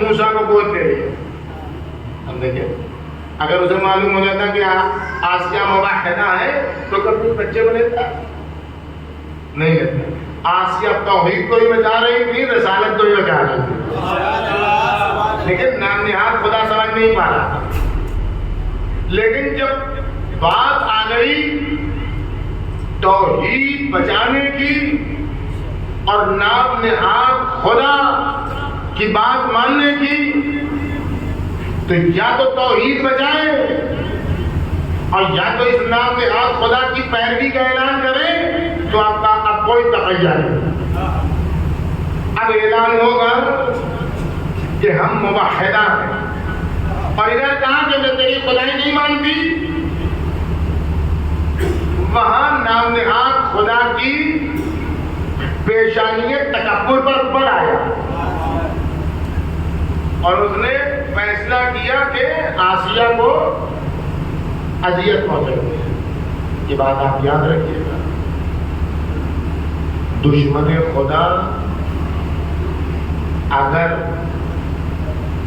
موسیٰ کو گود دے دیا۔ ہم دیکھیں اگر اسے معلوم ہو جاتا کہ آسیہ موحدہ ہے تو کبھی بچے کو لیتا نہیں لیتا۔ آسیہ توحید کو ہی بچا رہی تھی، رسالت کو ہی بچا رہی تھی، لیکن نام نہاد خدا سمجھ نہیں پا رہا تھا۔ لیکن جب بات آ گئی توحید بچانے کی اور نام نہاد خدا کی بات ماننے کی، تو یا تو توحید بچائے اور یا تو اس نام نہاد خدا کی پیروی کا اعلان کرے، تو آپ کا اب کوئی تغیر نہیں۔ اب اعلان ہوگا کہ ہم موحدہ ہیں، اور ادھر کہاں کہ میں تیری خدائی نہیں مانتی، وہاں نام نہاد خدا کی پیشانی تکبر پر بڑھ آیا، اور اس نے فیصلہ کیا کہ آسیہ کو اذیت پہنچے۔ یہ بات آپ یاد رکھیے گا، دشمن خدا اگر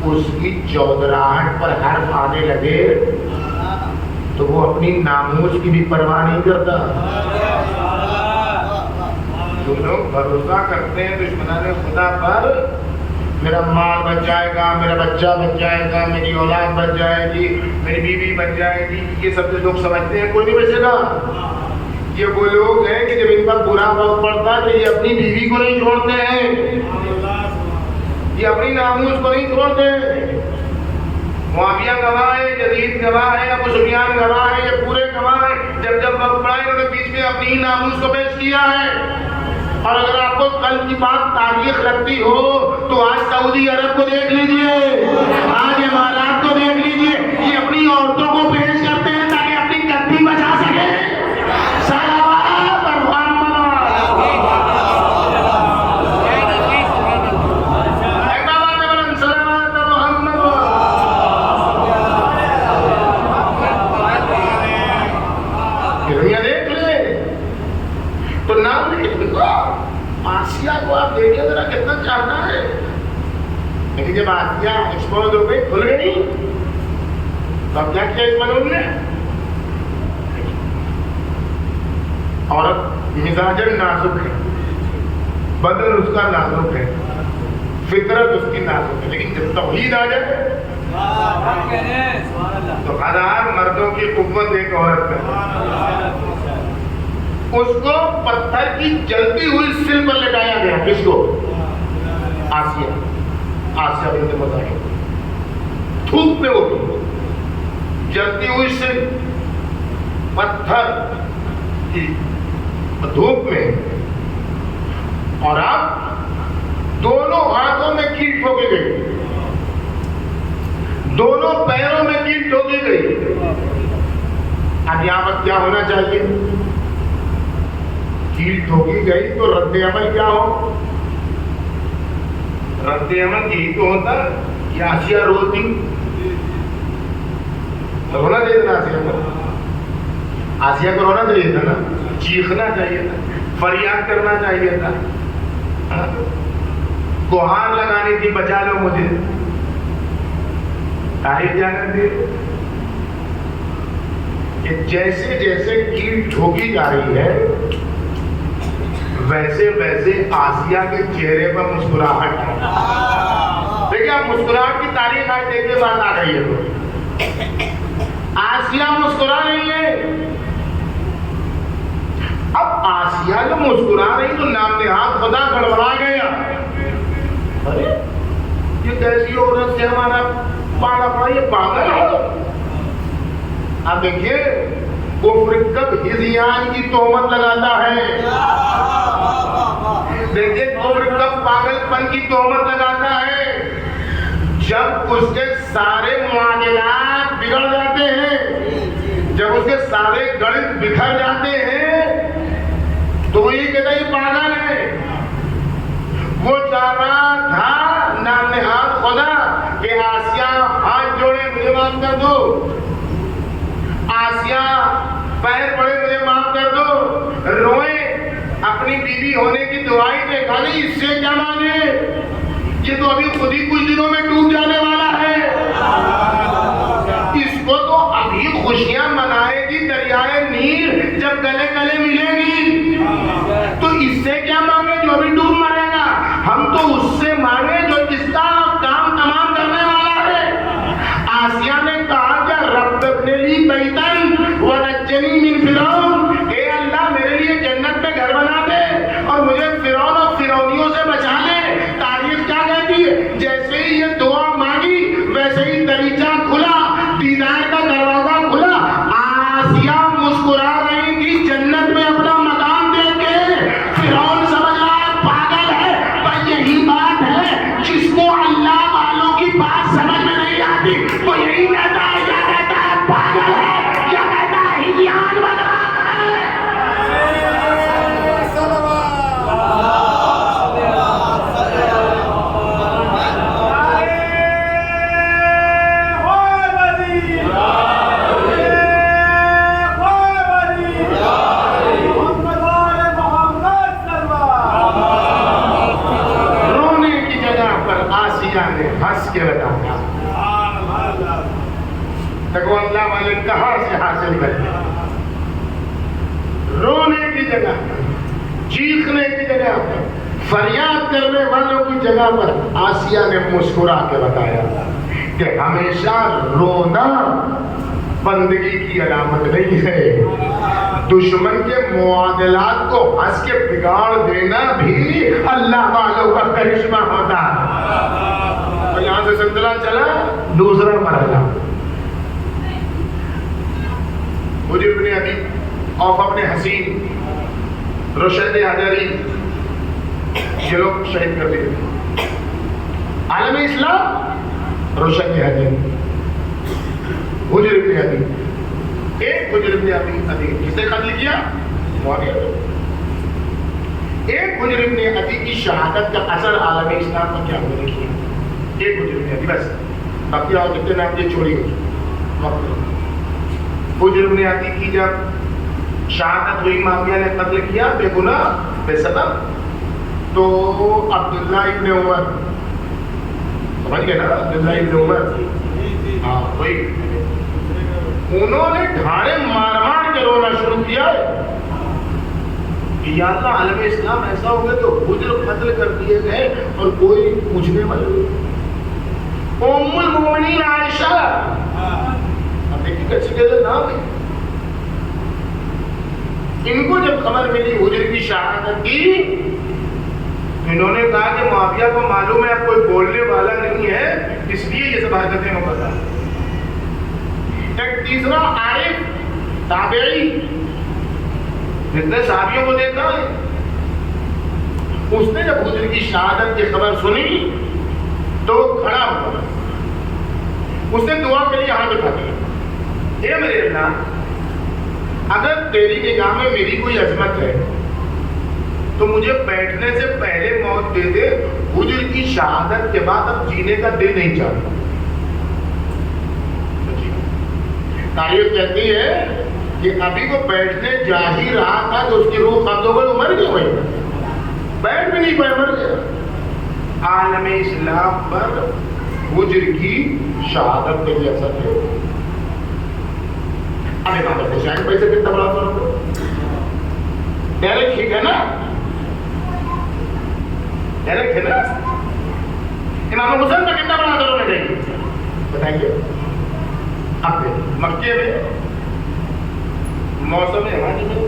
اس کی چودراہٹ پر حرف آنے لگے تو وہ اپنی ناموس کی بھی پرواہ نہیں کرتا۔ جو لوگ بھروسہ کرتے ہیں دشمنان خدا پر، میرا مال بچ جائے گا، میرا بچہ بچ جائے گا، میری اولاد بچ جائے گی، میری بیوی بچ جائے گی، یہ سب جو لوگ سمجھتے ہیں کوئی نہیں بچے گا۔ یہ وہ لوگ ہیں کہ جب ان پر برا وقت پڑتا ہے تو یہ اپنی بیوی کو نہیں چھوڑتے ہیں، یہ اپنی ناموس کو نہیں چھوڑتے۔ معاویہ گواہ ہے، یزید گواہ ہے، ابو سفیان گواہ ہے، یہ پورے گواہ ہیں۔ جب وقت پڑا انہوں نے بیچ میں اپنی ہی ناموس کو پیش کیا ہے۔ اور اگر آپ کو کل کی بات تاریخ لگتی ہو تو آج سعودی عرب کو دیکھ لیجئے، آج امارات کو دیکھ لیجئے، یہ اپنی عورتوں کو پیش کرتے ہیں تاکہ اپنی گدی بچا سکے۔ آسیہ کو آپ دیکھیں ذرا کتنا چاہتا ہے، لیکن جب آسیہ ایکسپوز ہو گئی، کھل گئی، تو اب کیا کیا اس ملون نے؟ عورت مزاجن نازک ہے، بدن اس کا نازک ہے، فطرت اس کی نازک ہے، لیکن جب توحید آ جائے تو 1000 مردوں کی قوت ایک عورت ہے۔ اس کو پتھر کی جلتی ہوئی سل پر لٹایا گیا، کس کو؟ آسیہ بنت مزاحم، دھوپ میں وہ جلتی ہوئی سل پتھر کی دھوپ میں، اور اب دونوں ہاتھوں میں کیل ٹھوکی گئی، دونوں پیروں میں کیل ٹھوکی گئی۔ اب یہاں پر کیا ہونا چاہیے؟ کیل ٹھوکی گئی تو رد عمل کیا ہو؟ رد عمل یہی تو ہوتا کہ آسیہ روتی، رونا چاہیے تھا آسیہ کو، آسیہ کو رونا چاہیے تھا نا، چیخنا چاہیے تھا، فریاد کرنا چاہیے تھا، گہار لگانی تھی، بچا لو مجھے۔ تاریخ کیا کرتی ہے کہ جیسے جیسے کیل ٹھوکی جا رہی ہے ویسے ویسے آسیہ کے چہرے پر مسکراہٹ ہے۔ دیکھیں آپ مسکراہٹ کی تاریخ آج دیکھنے بات آ گئی ہے، تو آسیہ مسکرا رہی ہے۔ اب آسیہ جو مسکرا رہی تو نام نہاد خدا گڑبڑا گیا، ارے یہ کیسی عورت سے ہمارا پاڑا پڑا، یہ پاگل ہے۔ اب دیکھیے کفر کب ہذیان کی تہمت لگاتا ہے، دیکھیے کفر کب پاگل پن کی تہمت لگاتا ہے، جب اس کے سارے معاملات بگڑ جاتے ہیں، جب اس کے سارے گڑھ بکھر جاتے ہیں تو یہ کہتا ہے یہ پاگل ہے۔ وہ چاہ رہا تھا نام نہاد خدا کہ آسیہ ہاتھ جوڑے مجھے معاف کر دو، آسیہ پیر پڑے مجھے معاف کر دو، روئے اپنی بیوی ہونے کی دعائیں دے، کہا نہیں اس سے کیا مانگے، یہ تو ابھی خود ہی کچھ دنوں میں ڈوب جانے والا ہے، اس کو تو ابھی خوشیاں منائے گی دریائے نیل جب گلے گلے ملے گی، تو اس سے کیا مانگے جو ابھی ڈوب مرے گا، ہم تو اس سے مانگے جو اس کا کام تمام کرنے والا ہے۔ آسیہ نے کہا کہ رب ابن لی بیتن ونجنی من فرعون، اے اللہ میرے لیے جنت میں گھر بنا دے اور مجھے فرعون اور فرعونیوں سے بچا لے۔ تاریخ کیا کہتی ہے؟ جیسے ہی یہ دعا مانگی ویسے ہی دریچہ کھلا، دیدار کا دروازہ کھلا، آسیہ مسکرا رہی تھی جنت میں اپنا مقام دیکھ کے، فرعون سمجھ رہا ہے پاگل ہے، پر یہی بات ہے جس کو اللہ والوں کی بات سمجھ میں نہیں آتی وہ یہی کہتا ہے، کیا کہتا ہے پاگل ہے، کیا کہتا ہے ہذیان بن رہا ہے۔ ہنس کے بتایا تقوی اللہ والے کہاں سے حاصل کرتے، رونے کی جگہ چیخنے کی جگہ فریاد کرنے والوں کی جگہ پر آسیہ نے مسکرا کے بتایا کہ ہمیشہ رونا بندگی کی علامت نہیں ہے. دشمن کے معادلات کو ہنس کے بگاڑ دینا بھی اللہ والوں کا کرشمہ ہوتا ہے. اور یہاں سے سلسلہ چلا دوسرا مرحلہ. حجر بن ابی اوف اپنے حسین رشید حجری یہ لوگ شہید کر دیے. عالم اسلام رشید حجری حجر بن ابی ایک حجر بن ابی کس نے قتل کیا؟ معاویہ. ایک حجر بن ابی کی شہادت کا اثر عالم اسلام پر کیا ہوا دیکھیے. ایک حجر بن ابی بس باقی اور جتنے نام یہ چھوڑیے. حجر بن ابی کی جب شہادت ہوئی معاویہ نے قتل کیا بے گناہ بے سبب تو عبداللہ ابن عمر سمجھ گئے نا عبداللہ ابن عمر ہاں وہی انہوں نے ڈھاڑے مار مار کے رونا شروع کیا کہ یا اللہ عالم اسلام ایسا ہو گیا تو حجر قتل کر دیے گئے اور کوئی پوچھنے والا نہیں. ام المومنین عائشہ اب دیکھیے کچھ کے نام ہے. ان کو جب خبر ملی حجر کی شہادت کی انہوں نے کہا کہ معاویہ کو معلوم ہے اب کوئی بولنے والا نہیں ہے اس لیے یہ سب حرکتیں ہو پتا. ایک تیسرا عارف تابعی جتنے صحابیوں کو دیکھا ہے اس نے جب حجر کی شہادت کی خبر سنی تو کھڑا ہوا. اس نے دعا کے لیے ہاتھ اٹھا دیا. اے میرے اللہ اگر تیری نگاہ میں میری کوئی عظمت ہے تو مجھے بیٹھنے سے پہلے موت دے دے. حجر کی شہادت کے بعد اب جینے کا دل نہیں چاہتا. تاریخ کہتی ہے کہ ابھی وہ بیٹھنے جا ہی رہا تھا تو اس کی روح قبض ہو گئی مر گئی. بیٹھ بھی نہیں پائے مر گیا. عالم اسلام پر حجر کی شہادت کے لیے اثر ہے. اب امام حسین پیسے کتنا بڑا فرق ڈائریکٹ ٹھیک ہے نا ڈائریکٹ ہے نا. امام حسین کا کتنا بڑا اثر ہونا چاہیے بتائیے. اب مکے میں موسم حج میں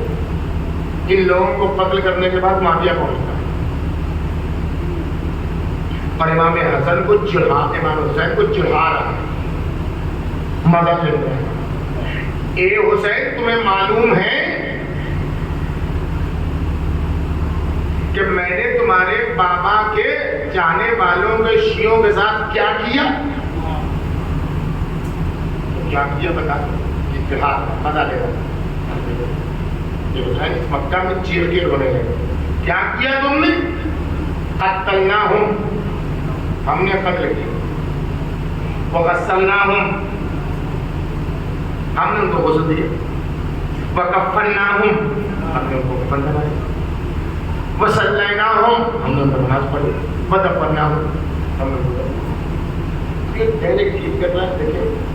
ان لوگوں کو قتل کرنے کے بعد معاویہ پہنچتا ہے اور امام حسین کو چڑھا رہا ہے مزہ لے رہا ہے. اے حسین تمہیں معلوم ہے کہ میں نے تمہارے بابا کے چاہنے والوں کے شیعوں کے ساتھ کیا کیا بتا دو. اتحاد مزہ لے رہا ہے. مکہ میں چیر کے رونے لگے. کیا کیا تم نے؟ قتلناہم ہم نے قتل کیا. وغسلناہم ہم نے ان کو غسل دیا. وکفناہم ہم نے ان کو کفن بنایا. وصلیناہم ہم نے ان پر نماز پڑھی. ودفناہم ہم نے ان کو یہ ڈائریکٹ ٹھیک کر رہا ہے. دیکھیں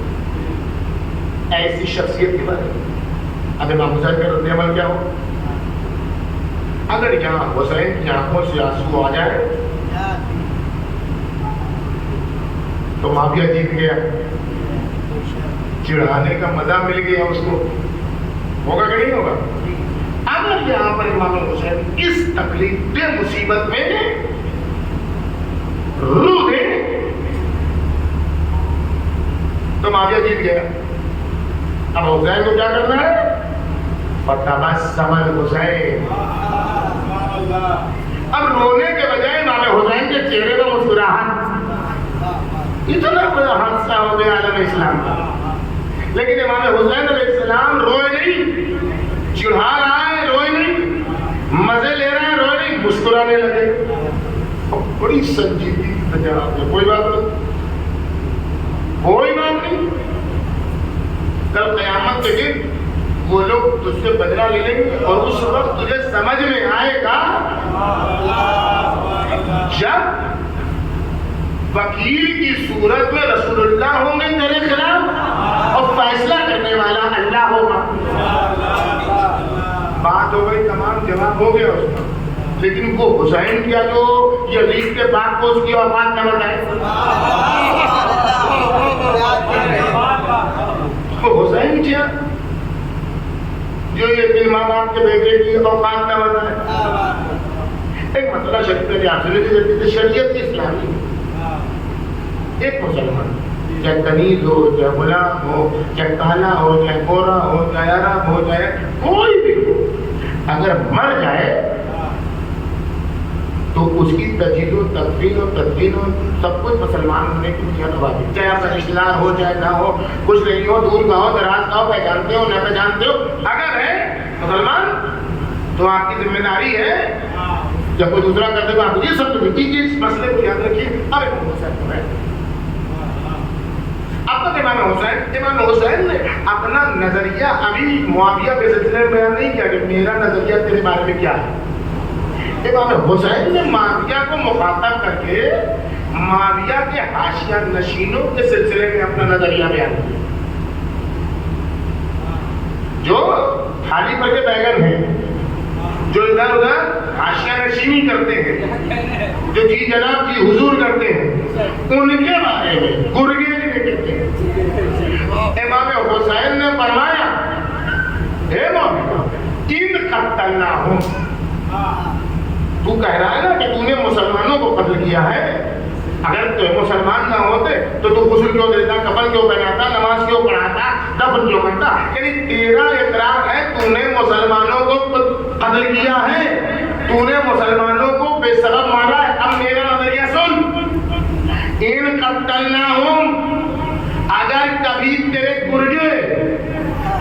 ایسی شخصیت کی بات ہے. اب امام حسین کا رد عمل کیا ہو؟ اگر یہاں حسین کی آنکھوں سے آنسو آ جائے تو معاویہ جیت گیا. چڑھانے کا مزہ مل گیا اس کو. ہوگا کہ نہیں ہوگا؟ اگر یہاں پر امام حسین اس تکلیف دہ مصیبت میں رو دے تو معاویہ جیت گیا. اب حسین کو کیا کرنا ہے؟ فتبسم الحسین. اب رونے کے بجائے امام حسین کے چہرے پر مسکراہٹ. اتنا بڑا حادثہ ہو گیا عالم اسلام کا. لیکن امام حسین علیہ السلام روئے نہیں. چڑھا رہا ہے روئے نہیں. مزے لے رہے ہیں روئے نہیں. مسکرانے لگے. بڑی سنجیدگی کی تجارت ہے. کوئی بات نہیں. کل قیامت کے دن وہ لوگ تجھ سے بدلہ لے لیں گے اور اس وقت تجھے سمجھ میں آئے گا جب وکیل کی صورت میں رسول اللہ ہوں گے تیرے خلاف اور فیصلہ کرنے والا اللہ ہوگا. بات ہو گئی تمام. جواب ہو گیا اس کا. لیکن وہ حسین کیا جو یزید کے پاک کو اس کی وفات نہ بتائے. حسین ماں باپ کے بیٹے کی اوقات نہ بتائے. ایک مسئلہ شریعت نے آپ سے نہیں دی، شریعت اسلامی. ایک مسلمان چاہے کنیز ہو، چاہے غلام ہو، چاہے کالا ہو، چاہے گورا ہو، چاہے عرب ہو، چاہے کوئی بھی ہو، اگر مر جائے تو اس کی تجہیز و تدفین و تدفین و سب کچھ مسلمان ہونے کی بنیاد واجب. چاہے آپ کا رشتہ دار ہو، چاہے نہ ہو، کچھ نہیں ہو، دور کا ہو، دراز کا ہو، پہچانتے ہو نہ پہچانتے ہو، اگر ہے مسلمان تو آپ کی ذمہ داری ہے جب کوئی دوسرا کرتے تو آپ یہ سب کیجیے. اس مسئلے کو یاد رکھیے. اب اب تک امام حسین نے اپنا نظریہ ابھی معاویہ کے سلسلے میں بیان نہیں کیا کہ میرا نظریہ تیرے بارے میں کیا ہے. امام حسین نے معاویہ کو مخاطب کر کے معاویہ کے حاشیہ نشینوں کے سلسلے میں اپنا نظریہ بیان کیا. جو تھالی پر کے بیگن ہیں، جو ادھر ادھر حاشیہ نشینی کرتے ہیں، جو جی جناب جی حضور کرتے ہیں، ان کے بارے میں گرگے کرتے ہیں. امام حسین نے فرمایا اے معاویہ ان قتلناہم، تو کہہ رہا ہے نا کہ تو نے مسلمانوں کو قتل کیا ہے، اگر تو مسلمان نہ ہوتے تو غسل کیوں دیتا، کفن کیوں پہناتا، نماز کیوں پڑھاتا، دفن کیوں کرتا. یعنی تیرا اقرار ہے تو نے مسلمانوں کو قتل کیا ہے، تو نے مسلمانوں کو بے سبب مارا ہے. اب میرا نظریہ سن. ان قتلناہم، اگر کبھی تیرے گرجے،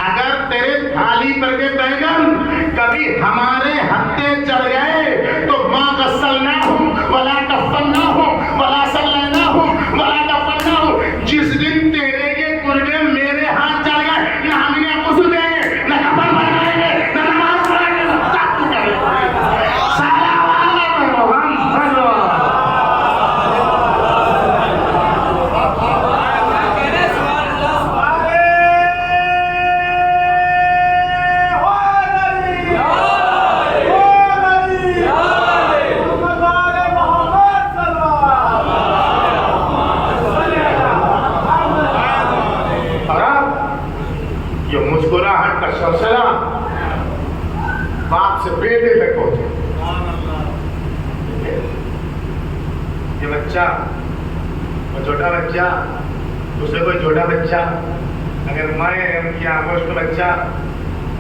اگر تیرے تھالی پر کے بیگن کبھی ہمارے ہتھے چڑھ گئے تو ما غسلناہم ولا کفناہم ولا صلیناہم ولا دفناہم. جس دن تیرے کے گرجے میرے ہاتھ چڑھ گئے، نہ ہم نے غسل دیں گے، نہ کفن پہنائیں گے، نہ نماز پڑھیں گے، نہ تاکہ کریں گے. مسکراہٹ کا سلسلہ باپ سے بیٹے تک پہنچے. یہ بچہ، وہ چھوٹا بچہ، اسے کوئی چھوٹا بچہ اگر مائیں ان کی آگوش کا بچہ،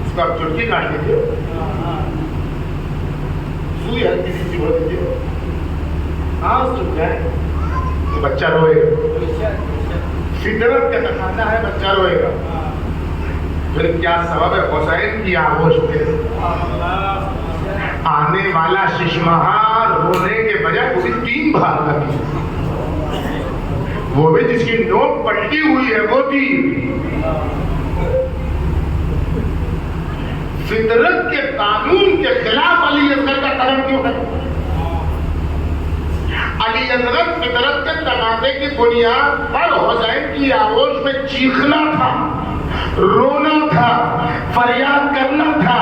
اس کو آپ چٹکی کاٹ دیجیے، سوئی ہلکی سی بول دیجیے، آنکھ چپ جائے تو بچہ روئے گا. فطرت کا تقاضا ہے بچہ روئے گا. پھر کیا سبب ہے حسین کی آغوش پہ آنے والا ششمہار ہونے کے بجائے وہ بھی 3 بار لگی، وہ بھی جس کی نوک پٹی ہوئی ہے وہ تھی. فطرت کے قانون کے خلاف علی اصغر کا قدم کیوں ہے؟ علی اصغر فطرت کے تقاضے کی بنیاد پر حسین کی آغوش میں چیخنا تھا، رونا تھا، فریاد کرنا تھا،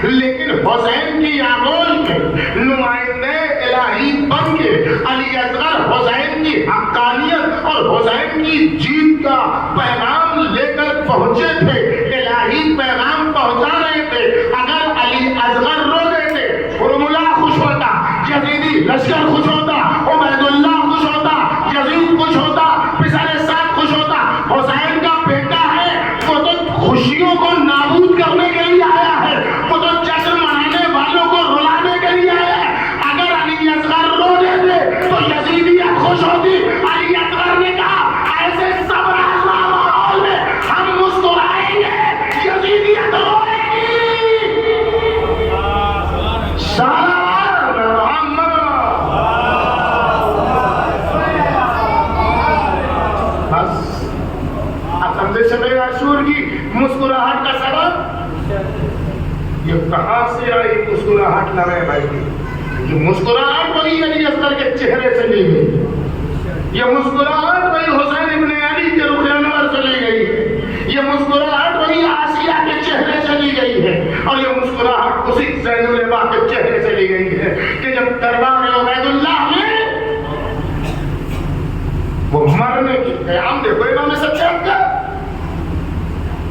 لیکن حسین کی آغوش میں نمائندے الہی بن کے علی اصغر حسین کی حقانیت اور حسین کی جیت کا پیغام لے کر پہنچے تھے، الہی پیغام پہنچا رہے تھے. اگر علی اصغر رو دیتے، حرملہ خوش ہوتا، یزیدی لشکر خوش ہوتا، عبید اللہ خوش ہوتا، یزید خوش ہوتا، پسر سعد خوش ہوتا. حسین کا بیٹا ہے، وہ تو خوشیوں کو نابود کرنے کے لیے آیا ہے، وہ تو جشن منانے والوں کو رلانے کے لیے آیا ہے. اگر علی اصغر رو دیتے تو یزیدیت خوش ہوتی. علی اصغر نے کہا ایسے صبر آزما ماحول میں ہم مسکرائیں گے، یزیدیت روئے گی. بس اب سمجھے شب عاشور کی مسکراہٹ کا سبب یہ کہاں سے آئی مسکراہٹ نہ ہے بھائی؟ یہ مسکراہٹ وہی علی اصغر کے چہرے سے لی گئی، یہ مسکراہٹ وہی حسین ابن علی کے رخ انور سے لی گئی ہے، یہ مسکراہٹ وہی آسیہ کے چہرے سے لی گئی ہے، اور یہ مسکراہٹ اسی زین العبا کے چہرے سے لی گئی ہے کہ جب دربار عبید اللہ میں وہ مرنے کی قیام دیکھو امام سچا کا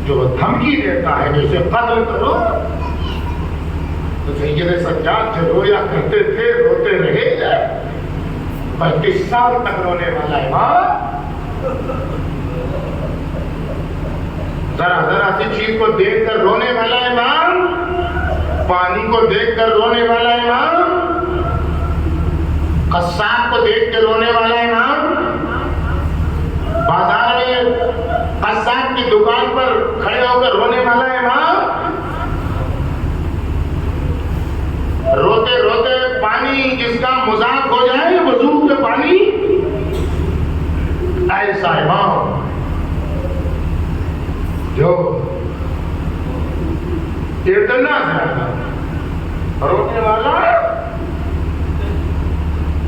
جو دھمکی دیتا ہے کہ اسے قتل کرو، تو سید سجاد جو رویا کرتے تھے روتے رہے 35 سال تک رونے والا امام ذرا ذرا سی چیز کو دیکھ کر رونے والا امام پانی کو دیکھ کر رونے والا امام قصاب کو دیکھ کے رونے والا امام بازار میں قصاب کی دکان پر کھڑے ہو کر رونے والا امام روتے روتے پانی جس کا مذاق ہو جائے وضو کے پانی ایسا امام جو اتنا زیادہ رونے والا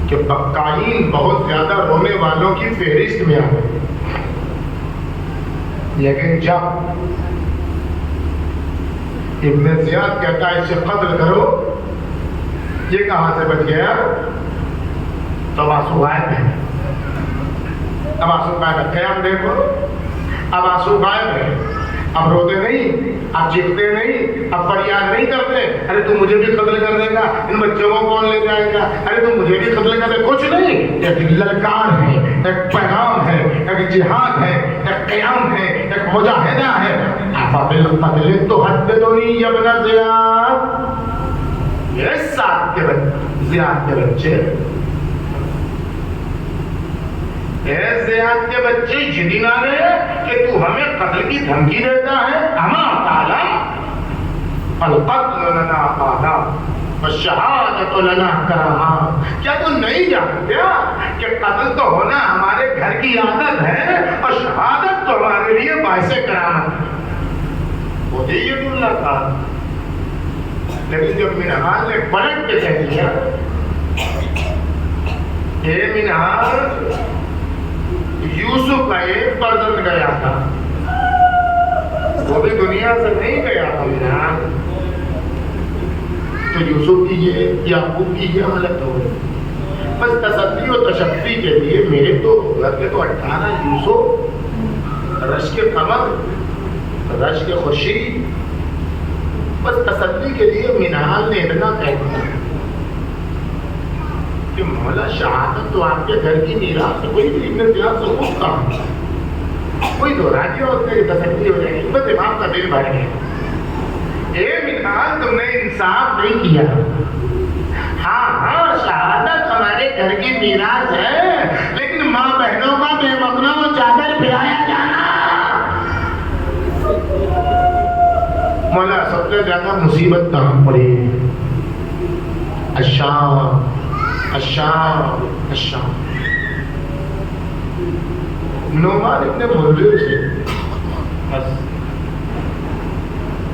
کہ بکائین بہت زیادہ رونے والوں کی فہرست میں آ گئے لیکن جب ابن زیاد کہتا ہے اسے قتل کرو یہ کہاں سے بچ گیا تو آنسو غائب ہے اب آنسو غائب ہے قیام دیکھو اب آنسو غائب ہے اب روتے نہیں اب چیختے نہیں اب فریاد نہیں کرتے ارے تو مجھے بھی قتل کر دے گا ان بچوں کو کون لے جائے گا ارے تو مجھے بھی قتل کر دے کچھ نہیں ایک للکار ہے ایک پیغام ہے ایک جہاد ہے ایک قیام ہے ایک مجاہدہ ہے افبالقتل تهددنی یا ابن زیاد یہ ساتھ کے زیاد کے بچے اے زیاد کے بچے جدی نہ رہے کہ تو ہمیں قتل کی دھمکی دیتا ہے اما تعالی القتل لنا قادا والشہادت لنا کرامہ کیا تو نہیں جانتے کہ قتل تو ہونا ہمارے گھر کی عادت ہے اور شہادت تو ہمارے لیے باعث کرامت ہے وہ یہ بھی اللہ تھا لیکن جب منہار نے پلٹ کے کہہ دیا اے منہار یوسف کا ایک فرزند گیا تھا وہ بھی دنیا سے نہیں گیا تھا منہار تو یوسف کیجئے یعقوب کیجئے حالت ہو گئی بس تصدی و تشفی کے لیے میرے تو گھر کے تو 18 یوسف رشک قمر رشک خوشی بس تصدی کے لیے منہال نے اتنا کہہ دیا کہ مولا شہادت تو آپ کے گھر کی میراث ہے کوئی بھی ابن زیاد سے خوب کام کوئی دو راجی ہوتے ہیں تصدی ہو جائے گی بس امام کا دل بھر گیا اے منہال تم نے انصاف نہیں کیا ہاں شہادت ہمارے گھر کی میراث ہے لیکن ماں بہنوں کا بے مقنا و چادر پھیلایا جانا مولا سب سے زیادہ مصیبت کہاں پڑی الشام الشام الشام نعمان ابن منذر سے بس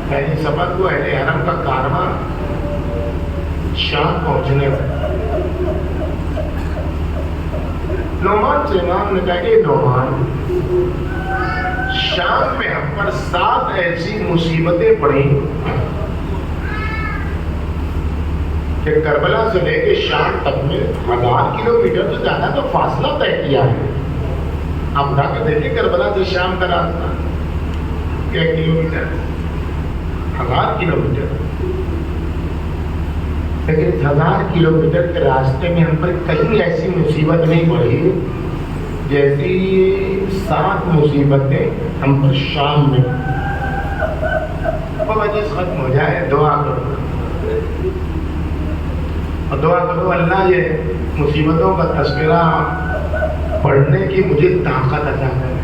پہلی سبق کو اہل حرم کا کارواں شام پہنچنے نعمان سے امام نے کہا کہ نعمان شام میں ہم پر 7 ایسی مصیبتیں پڑیں کہ کربلا سے لے کے شام تک میں 1000 کلومیٹر سے زیادہ تو فاصلہ طے کیا ہے آپ اٹھا کر دیکھیں کربلا سے شام کا راستہ کیا کلومیٹر 1000 کلومیٹر لیکن 1000 کلومیٹر کے راستے میں ہم پر کہیں ایسی مصیبت نہیں پڑی جیسی 7 مصیبتیں ہم پر شام میں مجلس ختم ہو جائے دعا کرو اور دعا کرو اللہ یہ مصیبتوں کا تذکرہ پڑھنے کی مجھے طاقت عطا کرے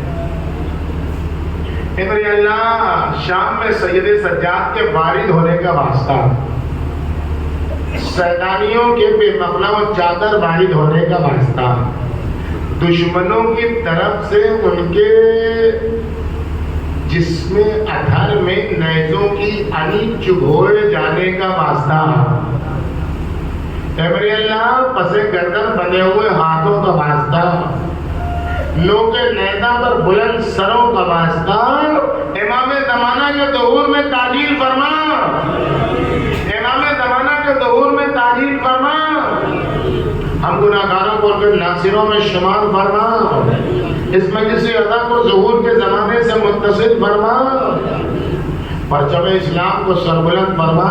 اے میرے اللہ شام میں سید سجاد کے وارد ہونے کا واسطہ سیدانیوں کے بے مقلا و چادر وارد ہونے کا واسطہ دشمنوں کی طرف سے ان کے جسم ادھر میں نیزوں کی انی چبھوئے جانے کا واسطہ اے میرے اللہ پس گردن بنے ہوئے ہاتھوں کا واسطہ لوگ نیزہ پر بلند سروں کا واسطہ امام زمانہ کے ظہور میں تعجیل فرما امام زمانہ کے ظہور میں تعجیل فرما ہم گناہگاروں کو پھر ناصروں میں شمار فرما اس مجلس ادا کو ظہور کے زمانے سے متصل فرما پرچم اسلام کو سربلند فرما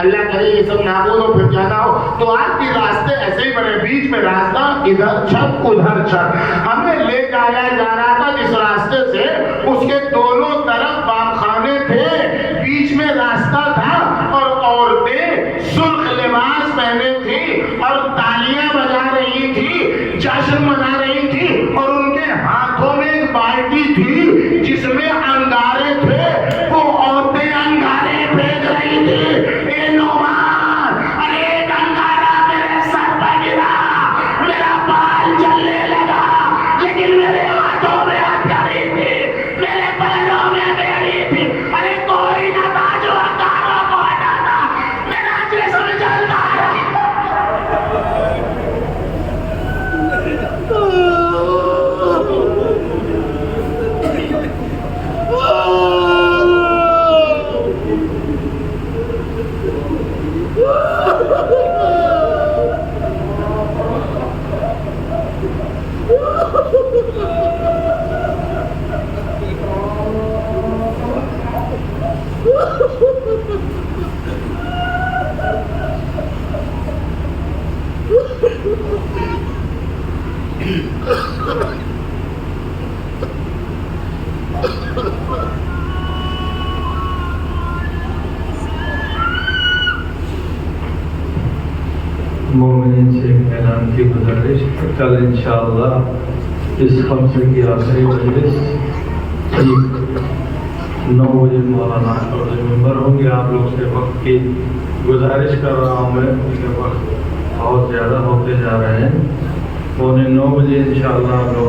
اللہ کرے یہ سب نابود ہو پھر جانا ہو. تو آج بھی راستے ایسے ہی بنے, بیچ میں راستہ ادھر چھت ادھر چھت. ہمیں لے جایا جا رہا تھا جس راستے سے, اس کے دونوں طرف باغ خانے تھے, بیچ میں راستہ تھا, اور عورتیں سرخ لباس پہنے تھی اور تالیاں بجا رہی تھی, جشن منا رہی تھی, اور ان کے ہاتھوں میں ایک بالٹی تھی جس میں انگارے تھے. وہ عورتیں انگارے بھیج رہی تھی. اے نعمان, ارے ایک انگارا میرے سر پہ گرا, میرا بال جلنے لگا, لیکن میرے ہاتھوں میں ہتھیلی تھی, میرے پیروں میں بیڑی تھی. ارے کوئی نہ تھا جو انگاروں کو ہٹاتا, میرا جسم جلتا مومنین سے ایک اعلان کی گزارش. کل انشاءاللہ اس خمسے کی آخری مجلس ٹھیک 9 بجے مولانا ممبر ہوں گے. آپ لوگ سے وقت کی گزارش کر رہا ہوں میں, کہ وقت بہت زیادہ ہوتے جا رہے ہیں. 9:15 بجے انشاءاللہ آپ لوگ